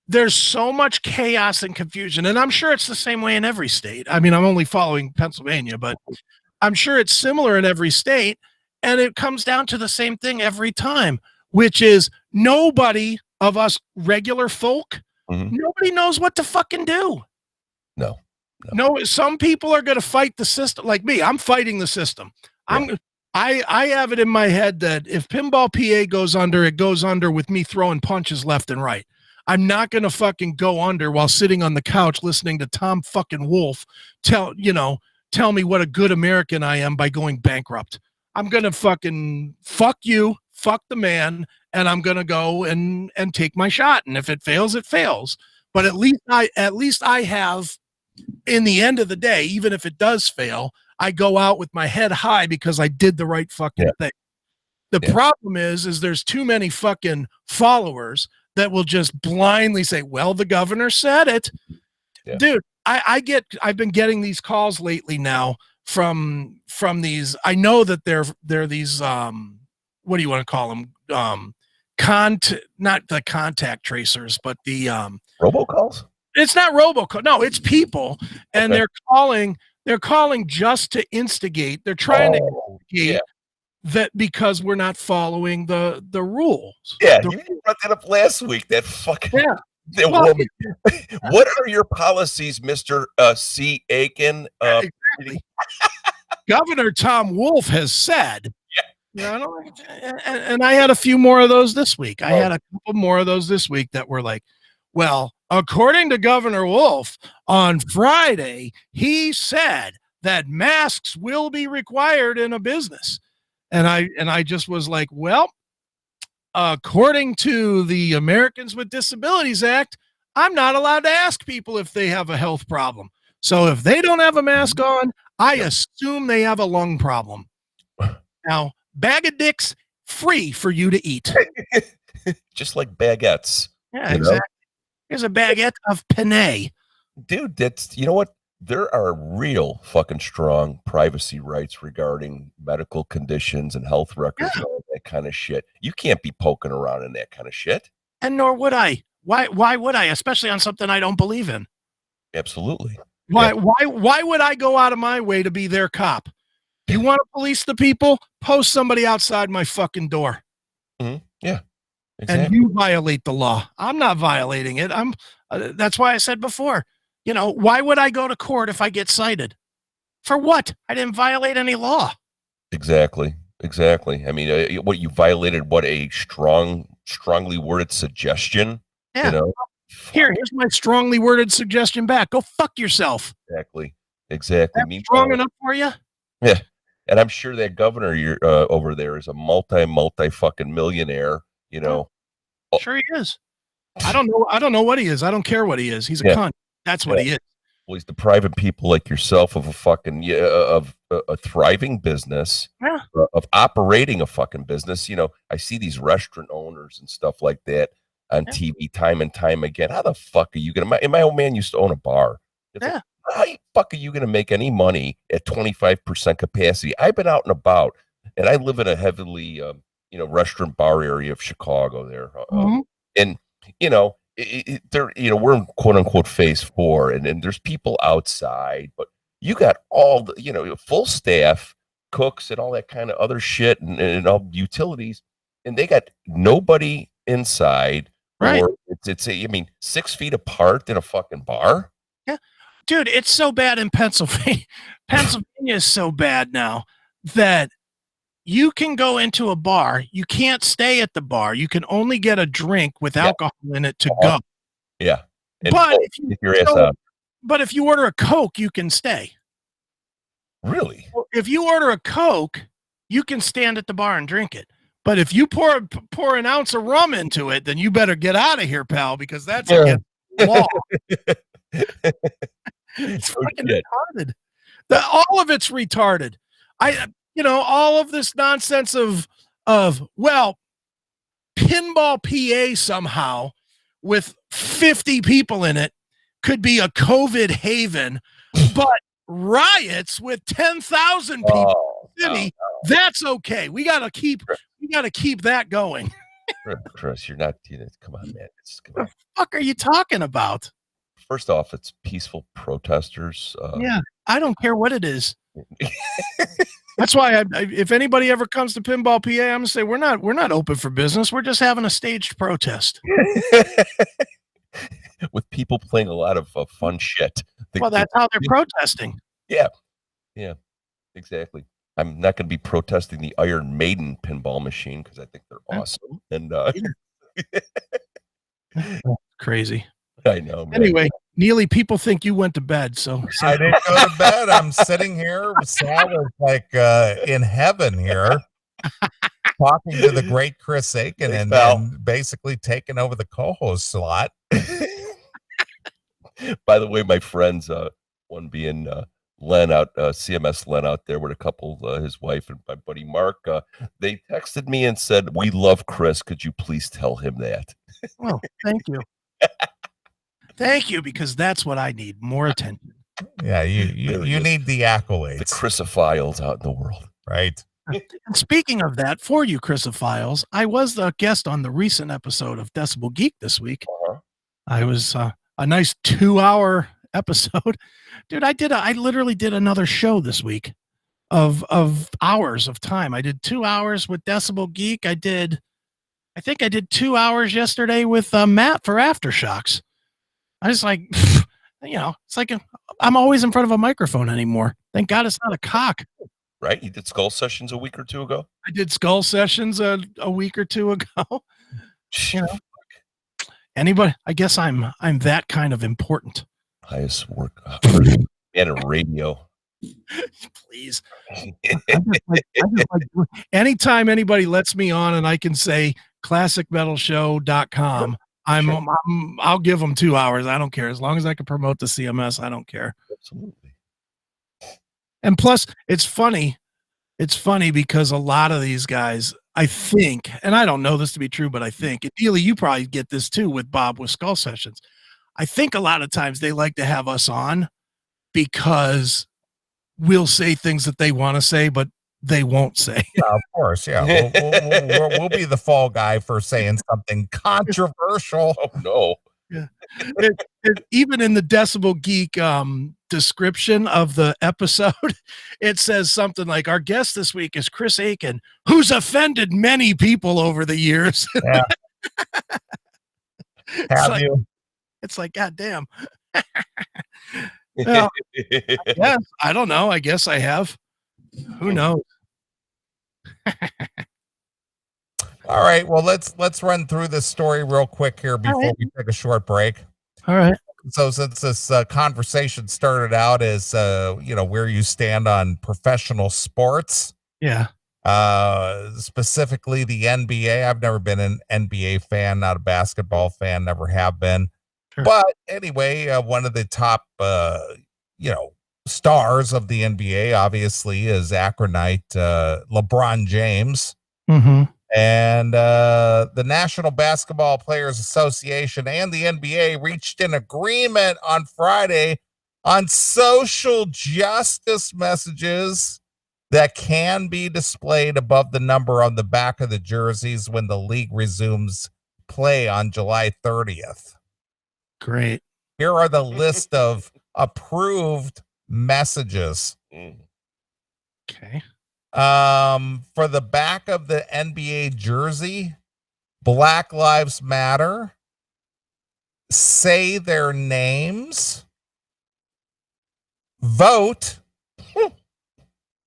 Speaker 2: There's so much chaos and confusion, and I'm sure it's the same way in every state. I mean, I'm only following Pennsylvania, but I'm sure it's similar in every state, and it comes down to the same thing every time, which is nobody of us regular folk, nobody knows what to fucking do. No, some people are going to fight the system like me. I'm fighting the system. I have it in my head that if Pinball PA goes under, it goes under with me throwing punches left and right. I'm not going to fucking go under while sitting on the couch listening to Tom fucking Wolf tell me what a good American I am by going bankrupt. I'm going to fucking fuck you, fuck the man, and I'm going to go and take my shot. And if it fails, it fails. But at least I have, in the end of the day, even if it does fail, I go out with my head high because I did the right fucking thing. The problem is there's too many fucking followers that will just blindly say, well, the governor said it. Dude, I've been getting these calls lately now from these. I know that they're these what do you want to call them? Not the contact tracers, but the
Speaker 3: robocalls.
Speaker 2: It's not robocall. No, it's people, and they're calling just to instigate. They're trying to instigate that because we're not following the rules.
Speaker 3: Yeah, you brought that up last week. That fucking woman. What are your policies, Mr. C. Aiken?
Speaker 2: Exactly. Governor Tom Wolf has said. And I had a few more of those this week. I had a couple more of those this week that were like, well, according to Governor Wolf, on Friday, he said that masks will be required in a business. And I just was like, well, according to the Americans with Disabilities Act, I'm not allowed to ask people if they have a health problem. So if they don't have a mask on, I assume they have a lung problem. Now, bag of dicks, free for you to eat.
Speaker 3: Just like baguettes.
Speaker 2: Yeah, exactly. Here's a baguette of penne.
Speaker 3: Dude, you know what? There are real fucking strong privacy rights regarding medical conditions and health records and all that kind of shit. You can't be poking around in that kind of shit.
Speaker 2: And nor would I. Why would I? Especially on something I don't believe in.
Speaker 3: Absolutely.
Speaker 2: Why would I go out of my way to be their cop? You want to police the people? Post somebody outside my fucking door.
Speaker 3: Yeah. Exactly.
Speaker 2: And you violate the law. I'm not violating it. That's why I said before, why would I go to court if I get cited? For what? I didn't violate any law.
Speaker 3: Exactly. I mean, what you violated? What a strongly worded suggestion.
Speaker 2: Yeah. Here's my strongly worded suggestion back. Go fuck yourself.
Speaker 3: Exactly.
Speaker 2: That's strong enough for you?
Speaker 3: Yeah. And I'm sure that governor over there is a multi fucking millionaire.
Speaker 2: Sure he is. I don't know what he is. I don't care what he is. He's a cunt. That's what he is.
Speaker 3: Well, he's depriving people like yourself of a fucking of a thriving business,
Speaker 2: Yeah.
Speaker 3: of operating a fucking business. I see these restaurant owners and stuff like that on TV time and time again. How the fuck are you gonna? My old man used to own a bar. It's like, how the fuck are you gonna make any money at 25% capacity? I've been out and about, and I live in a heavily restaurant bar area of Chicago there, and we're in quote unquote phase 4, and there's people outside, but you got all the full staff, cooks, and all that kind of other shit, and all utilities, and they got nobody inside.
Speaker 2: Right.
Speaker 3: Or it's 6 feet apart in a fucking bar.
Speaker 2: Yeah, dude, it's so bad in Pennsylvania. Pennsylvania is so bad now that you can go into a bar. You can't stay at the bar. You can only get a drink with alcohol in it to go.
Speaker 3: Yeah.
Speaker 2: But
Speaker 3: But
Speaker 2: if you order a Coke, you can stay.
Speaker 3: Really?
Speaker 2: If you order a Coke, you can stand at the bar and drink it. But if you pour an ounce of rum into it, then you better get out of here, pal, because that's against the law. It's fucking retarded. All of it's retarded. All of this nonsense of pinball PA somehow with 50 people in it could be a COVID haven, but riots with 10,000 people in the city, that's okay. We gotta keep that going.
Speaker 3: Chris, you're not. Come on, man.
Speaker 2: What the fuck are you talking about?
Speaker 3: First off, it's peaceful protesters.
Speaker 2: Yeah, I don't care what it is. That's why if anybody ever comes to Pinball PA, I'm gonna say we're not open for business. We're just having a staged protest
Speaker 3: with people playing a lot of fun shit.
Speaker 2: Well, that's how they're protesting.
Speaker 3: Yeah, exactly. I'm not going to be protesting the Iron Maiden pinball machine because I think they're awesome. And
Speaker 2: crazy.
Speaker 3: I know, man.
Speaker 2: Anyway, Neeley, people think you went to bed, so
Speaker 1: I didn't go to bed. I'm sitting here. Sal is like in heaven here, talking to the great Chris Aiken and basically taking over the co-host slot.
Speaker 3: By the way, my friends, one being Len out, CMS Len out there with a couple, his wife and my buddy Mark, they texted me and said, "We love Chris. Could you please tell him that?"
Speaker 2: Oh, thank you. Thank you, because that's what I need, more attention.
Speaker 1: Yeah, you need the accolades.
Speaker 3: The Chrisophiles out in the world.
Speaker 1: Right.
Speaker 2: And speaking of that, for you Chrisophiles, I was the guest on the recent episode of Decibel Geek this week. I was a nice 2-hour episode. Dude, I literally did another show this week of hours of time. I did 2 hours with Decibel Geek. I think I did 2 hours yesterday with Matt for Aftershocks. I was like, it's like I'm always in front of a microphone anymore. Thank God it's not a cock.
Speaker 3: Right? You did Skull Sessions a week or two ago?
Speaker 2: I did Skull Sessions a week or two ago. Anybody? I guess I'm that kind of important.
Speaker 3: Highest work and a radio.
Speaker 2: Please. Anytime anybody lets me on and I can say classicmetalshow.com, I'll give them 2 hours. I don't care. As long as I can promote the CMS, I don't care.
Speaker 3: Absolutely.
Speaker 2: And plus, it's funny. It's funny because a lot of these guys, I think, and I don't know this to be true, but I think, and Neeley, you probably get this too with Bob with Skull Sessions. I think a lot of times they like to have us on because we'll say things that they want to say, but they won't say.
Speaker 1: Yeah, of course. Yeah. We'll be the fall guy for saying something controversial.
Speaker 3: Oh, no.
Speaker 2: Yeah. Even in the Decibel Geek description of the episode, it says something like, our guest this week is Chris Aiken, who's offended many people over the years.
Speaker 1: Yeah.
Speaker 2: It's like, God damn. Well, I don't know. I guess I have. Who knows?
Speaker 1: All right. Well, let's run through this story real quick here before we take a short break.
Speaker 2: All right.
Speaker 1: So since this conversation started out as where you stand on professional sports, specifically the NBA. I've never been an NBA fan, not a basketball fan, never have been.
Speaker 2: Sure.
Speaker 1: But anyway, one of the top, stars of the NBA, obviously, is Akronite LeBron James.
Speaker 2: Mm-hmm.
Speaker 1: And the National Basketball Players Association and the NBA reached an agreement on Friday on social justice messages that can be displayed above the number on the back of the jerseys when the league resumes play on July 30th.
Speaker 2: Great.
Speaker 1: Here are the list of approved messages.
Speaker 2: Okay.
Speaker 1: For the back of the NBA jersey, Black Lives Matter, say their names, vote,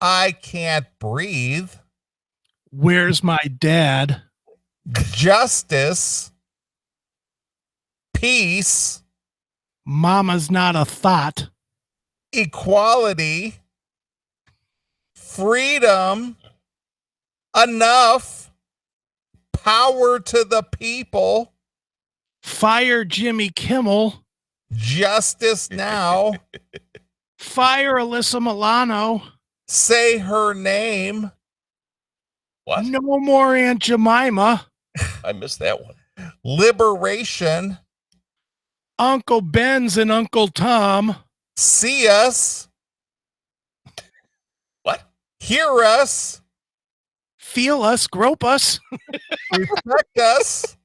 Speaker 1: I can't breathe,
Speaker 2: Where's my dad?
Speaker 1: justice, peace,
Speaker 2: Mama's not a thought.
Speaker 1: equality, freedom, enough, power to the people,
Speaker 2: Fire Jimmy Kimmel.
Speaker 1: justice now,
Speaker 2: Fire Alyssa Milano.
Speaker 1: say her name,
Speaker 3: What?
Speaker 2: No more Aunt Jemima.
Speaker 3: I missed that one.
Speaker 1: liberation,
Speaker 2: Uncle Ben's and Uncle Tom.
Speaker 1: see us,
Speaker 3: What?
Speaker 1: hear us,
Speaker 2: Feel us, grope us.
Speaker 1: respect us,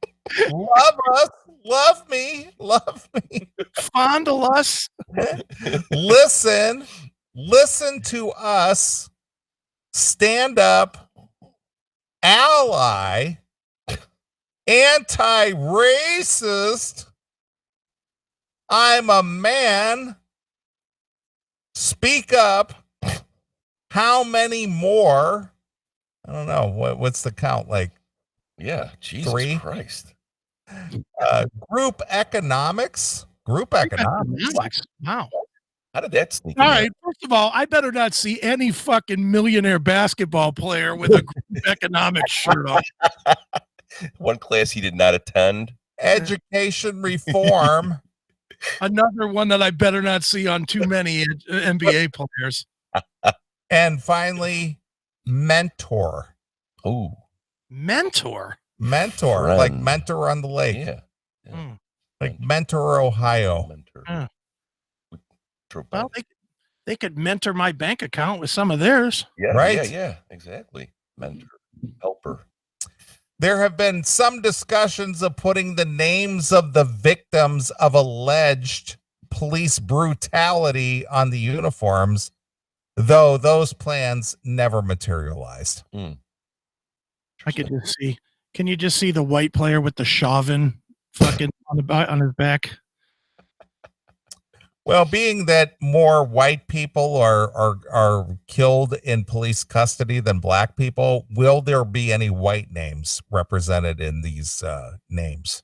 Speaker 1: love me,
Speaker 2: Fondle us.
Speaker 1: listen to us, stand up, ally, anti-racist, I'm a man, speak up, how many more? I don't know. What's the count? Like
Speaker 3: Yeah, Jesus
Speaker 1: 3?
Speaker 3: Christ.
Speaker 1: Group economics.
Speaker 2: Wow.
Speaker 3: How did that sneak
Speaker 2: All
Speaker 3: in
Speaker 2: right. First of all, I better not see any fucking millionaire basketball player with a group economics shirt on.
Speaker 3: there? One class he did not attend.
Speaker 1: Education reform.
Speaker 2: Another one that I better not see on too many NBA players.
Speaker 1: And finally, mentor.
Speaker 3: Oh,
Speaker 2: Mentor.
Speaker 1: Like
Speaker 3: Friend.
Speaker 1: mentor on the lake.
Speaker 3: yeah.
Speaker 2: Mm.
Speaker 1: Like Mentor, Ohio.
Speaker 3: Mentor.
Speaker 2: Yeah.
Speaker 3: True.
Speaker 2: Well, they could mentor my bank account with some of theirs.
Speaker 3: Yeah,
Speaker 1: Right.
Speaker 3: Yeah, exactly. Mentor, helper.
Speaker 1: There have been some discussions of putting the names of the victims of alleged police brutality on the uniforms, though those plans never materialized.
Speaker 2: I could just see. Can you just see the white player with the Chauvin fucking on his back?
Speaker 1: Well, being that more white people are killed in police custody than black people, will there be any white names represented in these names?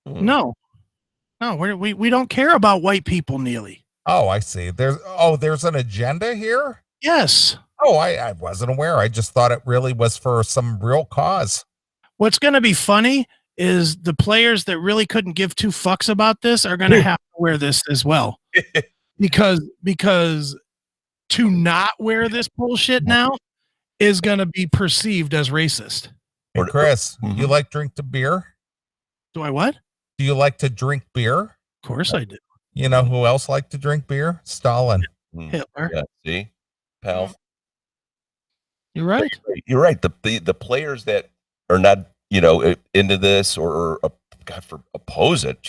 Speaker 2: No, we don't care about white people, Neeley.
Speaker 1: Oh, I see. There's an agenda here?
Speaker 2: Yes.
Speaker 1: Oh, I wasn't aware. I just thought it really was for some real cause.
Speaker 2: What's going to be funny is the players that really couldn't give two fucks about this are going to have to wear this as well. because to not wear this bullshit now is going to be perceived as racist.
Speaker 1: Hey, Chris,
Speaker 3: Mhm.
Speaker 1: you like drink the beer?
Speaker 2: Do I what?
Speaker 1: Do you like to drink beer?
Speaker 2: Of course I do.
Speaker 1: You know who else liked to drink beer? Stalin.
Speaker 2: Hitler.
Speaker 3: Yeah, see, pal.
Speaker 2: You're right.
Speaker 3: You're right. The players that are not, into this or oppose it.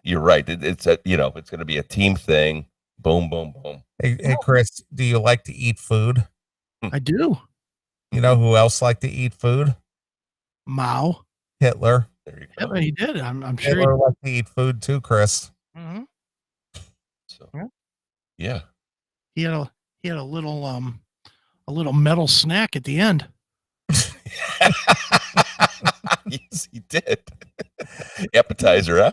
Speaker 3: You're right. It's it's going to be a team thing. Boom, boom, boom.
Speaker 1: Hey, Chris, do you like to eat food?
Speaker 2: I do.
Speaker 1: You know who else liked to eat food?
Speaker 2: Mao.
Speaker 1: Hitler.
Speaker 3: There you go.
Speaker 2: Hitler, he did. I'm sure.
Speaker 1: Hitler liked to eat food too, Chris.
Speaker 2: Mhm.
Speaker 3: So,
Speaker 2: Yeah.
Speaker 3: yeah.
Speaker 2: He had a little metal snack at the end.
Speaker 3: Yes, he did. Appetizer,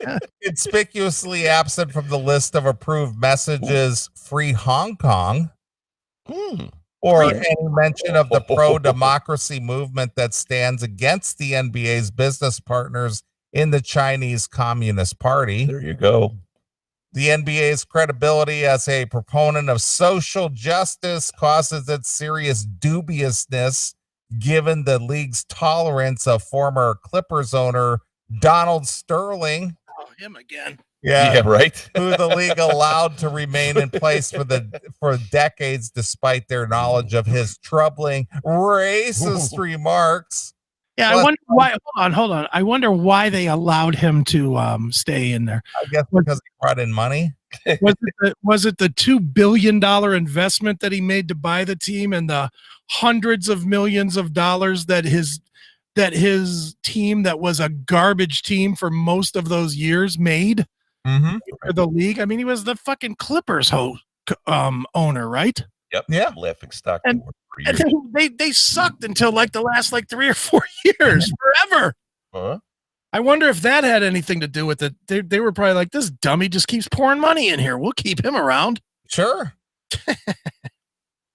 Speaker 3: huh?
Speaker 1: Conspicuously absent from the list of approved messages, Free Hong Kong, or any mention of the pro-democracy movement that stands against the NBA's business partners in the Chinese Communist Party.
Speaker 3: There you go.
Speaker 1: The NBA's credibility as a proponent of social justice causes it serious dubiousness given the league's tolerance of former Clippers owner Donald Sterling.
Speaker 2: Oh, him again.
Speaker 3: Yeah, right.
Speaker 1: Who the league allowed to remain in place for decades despite their knowledge of his troubling racist remarks.
Speaker 2: Yeah, I wonder why. Hold on. I wonder why they allowed him to stay in there.
Speaker 1: I guess because he brought in money.
Speaker 2: Was it the $2 billion investment that he made to buy the team and the hundreds of millions of dollars that his team that was a garbage team for most of those years made for the league? I mean, he was the fucking Clippers owner, right?
Speaker 3: Yep.
Speaker 1: Yeah.
Speaker 3: Laughing stock.
Speaker 2: And they sucked until like the last 3 or 4 years, forever.
Speaker 3: Huh?
Speaker 2: I wonder if that had anything to do with it. They were probably like, this dummy just keeps pouring money in here. We'll keep him around.
Speaker 1: Sure.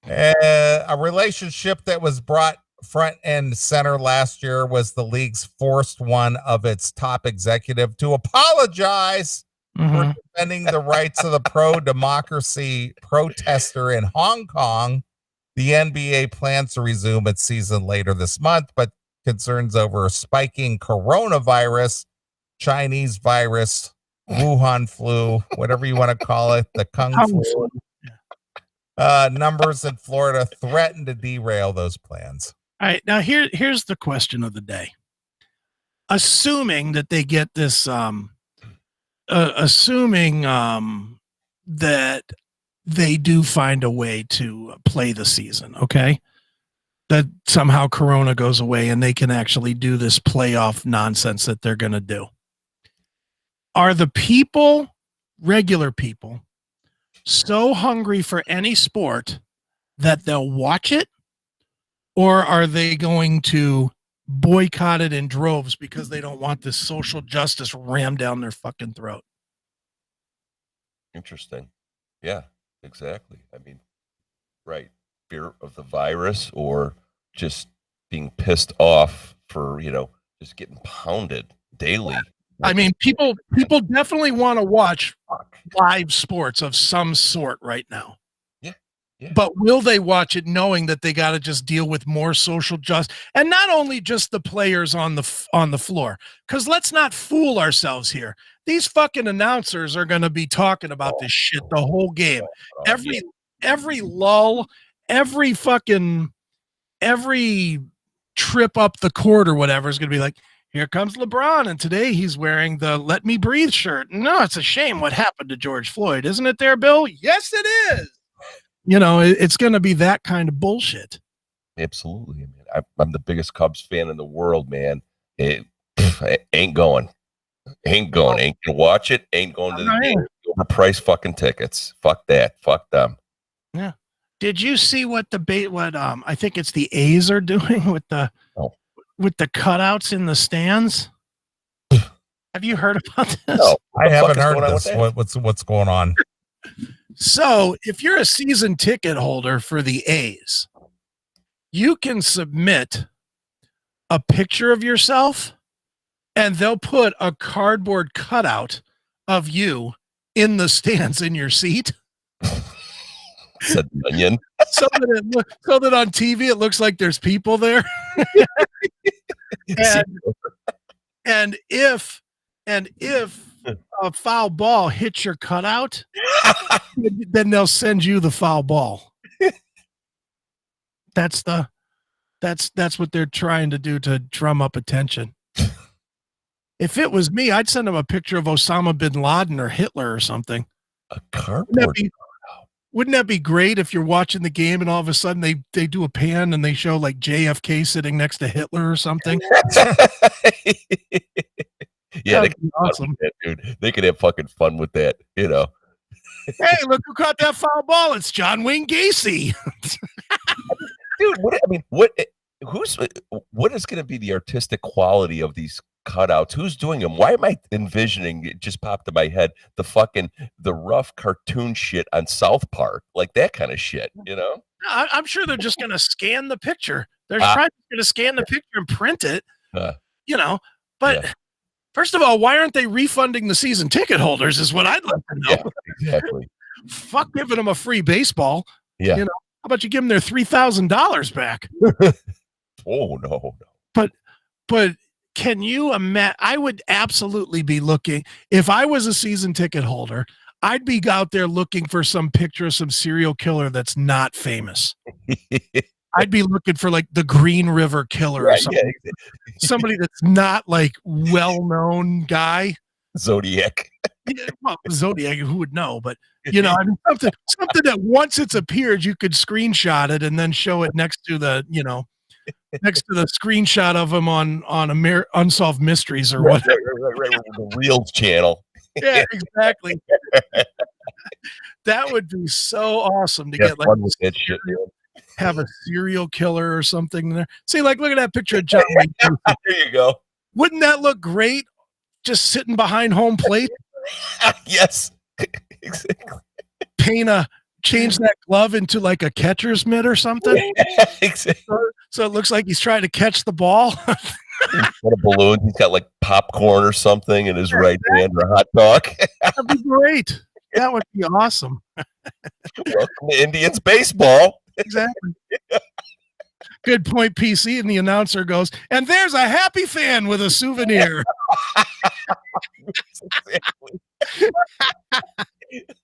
Speaker 1: A relationship that was brought front and center last year was the league's forced one of its top executive to apologize for defending the rights of the pro-democracy protester in Hong Kong. The NBA plans to resume its season later this month, but concerns over spiking coronavirus, Chinese virus, Wuhan flu, whatever you want to call it, the Kung flu. Numbers in Florida threaten to derail those plans.
Speaker 2: All right, now here's the question of the day. Assuming that they get this, assuming that they do find a way to play the season, okay? That somehow Corona goes away and they can actually do this playoff nonsense that they're going to do. Are the people, regular people, so hungry for any sport that they'll watch it? Or are they going to boycott it in droves because they don't want this social justice rammed down their fucking throat?
Speaker 3: Interesting. Yeah, exactly. I mean, right. Fear of the virus or just being pissed off for, just getting pounded daily.
Speaker 2: I mean, people definitely want to watch live sports of some sort right now.
Speaker 3: Yeah.
Speaker 2: But will they watch it knowing that they got to just deal with more social justice, and not only just the players on the floor? Because let's not fool ourselves here. These fucking announcers are going to be talking about this shit the whole game. Every lull, every trip up the court or whatever is going to be like, here comes LeBron, and today he's wearing the Let Me Breathe shirt. No, it's a shame what happened to George Floyd. Isn't it there, Bill? Yes, it is. It's going to be that kind of bullshit.
Speaker 3: Absolutely. I mean, I'm the biggest Cubs fan in the world, man. It ain't going. Ain't going to watch it. Ain't going to the game. Overpriced fucking tickets. Fuck that. Fuck them.
Speaker 2: Yeah. Did you see what I think it's the A's are doing with the cutouts in the stands? Have you heard about this?
Speaker 3: No,
Speaker 1: I haven't heard this. What's going on?
Speaker 2: So if you're a season ticket holder for the A's, you can submit a picture of yourself and they'll put a cardboard cutout of you in the stands in your seat.
Speaker 3: Said onion.
Speaker 2: so that on TV it looks like there's people there. and if a foul ball hits your cutout, then they'll send you the foul ball. That's what they're trying to do to drum up attention. If it was me, I'd send them a picture of Osama bin Laden or Hitler or something.
Speaker 3: A cardboard.
Speaker 2: Wouldn't that be great if you're watching the game and all of a sudden they do a pan and they show like JFK sitting next to Hitler or something?
Speaker 3: Yeah, they could awesome. That, dude. They could have fucking fun with that, Hey,
Speaker 2: look who caught that foul ball! It's John Wayne Gacy.
Speaker 3: Dude, what is going to be the artistic quality of these cutouts? Who's doing them? Why am I envisioning, it just popped in my head, the rough cartoon shit on South Park, like that kind of shit,
Speaker 2: I'm sure they're just going to scan the picture. They're probably going to scan the picture and print it, but First of all, why aren't they refunding the season ticket holders is what I'd like to know.
Speaker 3: Yeah, exactly.
Speaker 2: Fuck giving them a free baseball.
Speaker 3: Yeah.
Speaker 2: You know, how about you give them their $3,000 back?
Speaker 3: Oh, no.
Speaker 2: But can you imagine? I would absolutely be looking, if I was a season ticket holder, I'd be out there looking for some picture of some serial killer that's not famous. I'd be looking for like the Green River Killer or something.
Speaker 3: Yeah.
Speaker 2: Somebody that's not like well-known guy.
Speaker 3: Zodiac.
Speaker 2: Yeah, well, Zodiac, who would know? But you know, I mean, something that once it's appeared, you could screenshot it and then show it next to the, you know, next to the screenshot of him on Unsolved Mysteries or whatever.
Speaker 3: Right. The Reels channel.
Speaker 2: Yeah, exactly. That would be so awesome to get like
Speaker 3: fun with that shit.
Speaker 2: have a serial killer or something there. See, like, look at that picture of John Wayne.
Speaker 3: There you go.
Speaker 2: Wouldn't that look great? Just sitting behind home plate.
Speaker 3: Yes, exactly.
Speaker 2: Change that glove into like a catcher's mitt or something.
Speaker 3: Exactly.
Speaker 2: So it looks like he's trying to catch the ball.
Speaker 3: What a balloon. He's got like popcorn or something in his right hand or a hot dog.
Speaker 2: That'd be great. That would be awesome.
Speaker 3: Welcome to Indians baseball.
Speaker 2: Exactly. Good point, PC. And the announcer goes, and there's a happy fan with a souvenir.
Speaker 3: Exactly.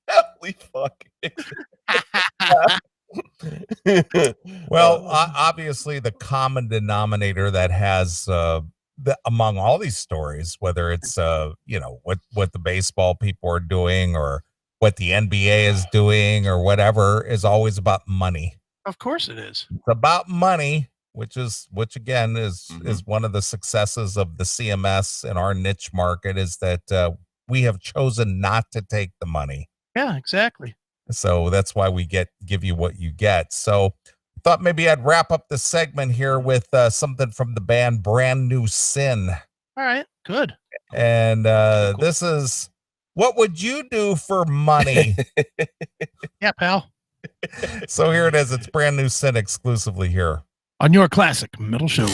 Speaker 3: Holy fuck.
Speaker 1: Well, obviously, the common denominator that has among all these stories, whether it's you know, what the baseball people are doing or what the NBA is doing or whatever, is always about money.
Speaker 2: Of course it is.
Speaker 1: It's about money, which again is one of the successes of the CMS in our niche market, is that we have chosen not to take the money.
Speaker 2: Yeah, exactly.
Speaker 1: So that's why we give you what you get. So I thought maybe I'd wrap up the segment here with something from the band Brand New Sin.
Speaker 2: All right, good.
Speaker 1: And
Speaker 2: Cool.
Speaker 1: This is What Would You Do for Money?
Speaker 2: Yeah, pal.
Speaker 1: So here it is. It's Brand New Sin exclusively here
Speaker 2: On your classic metal show.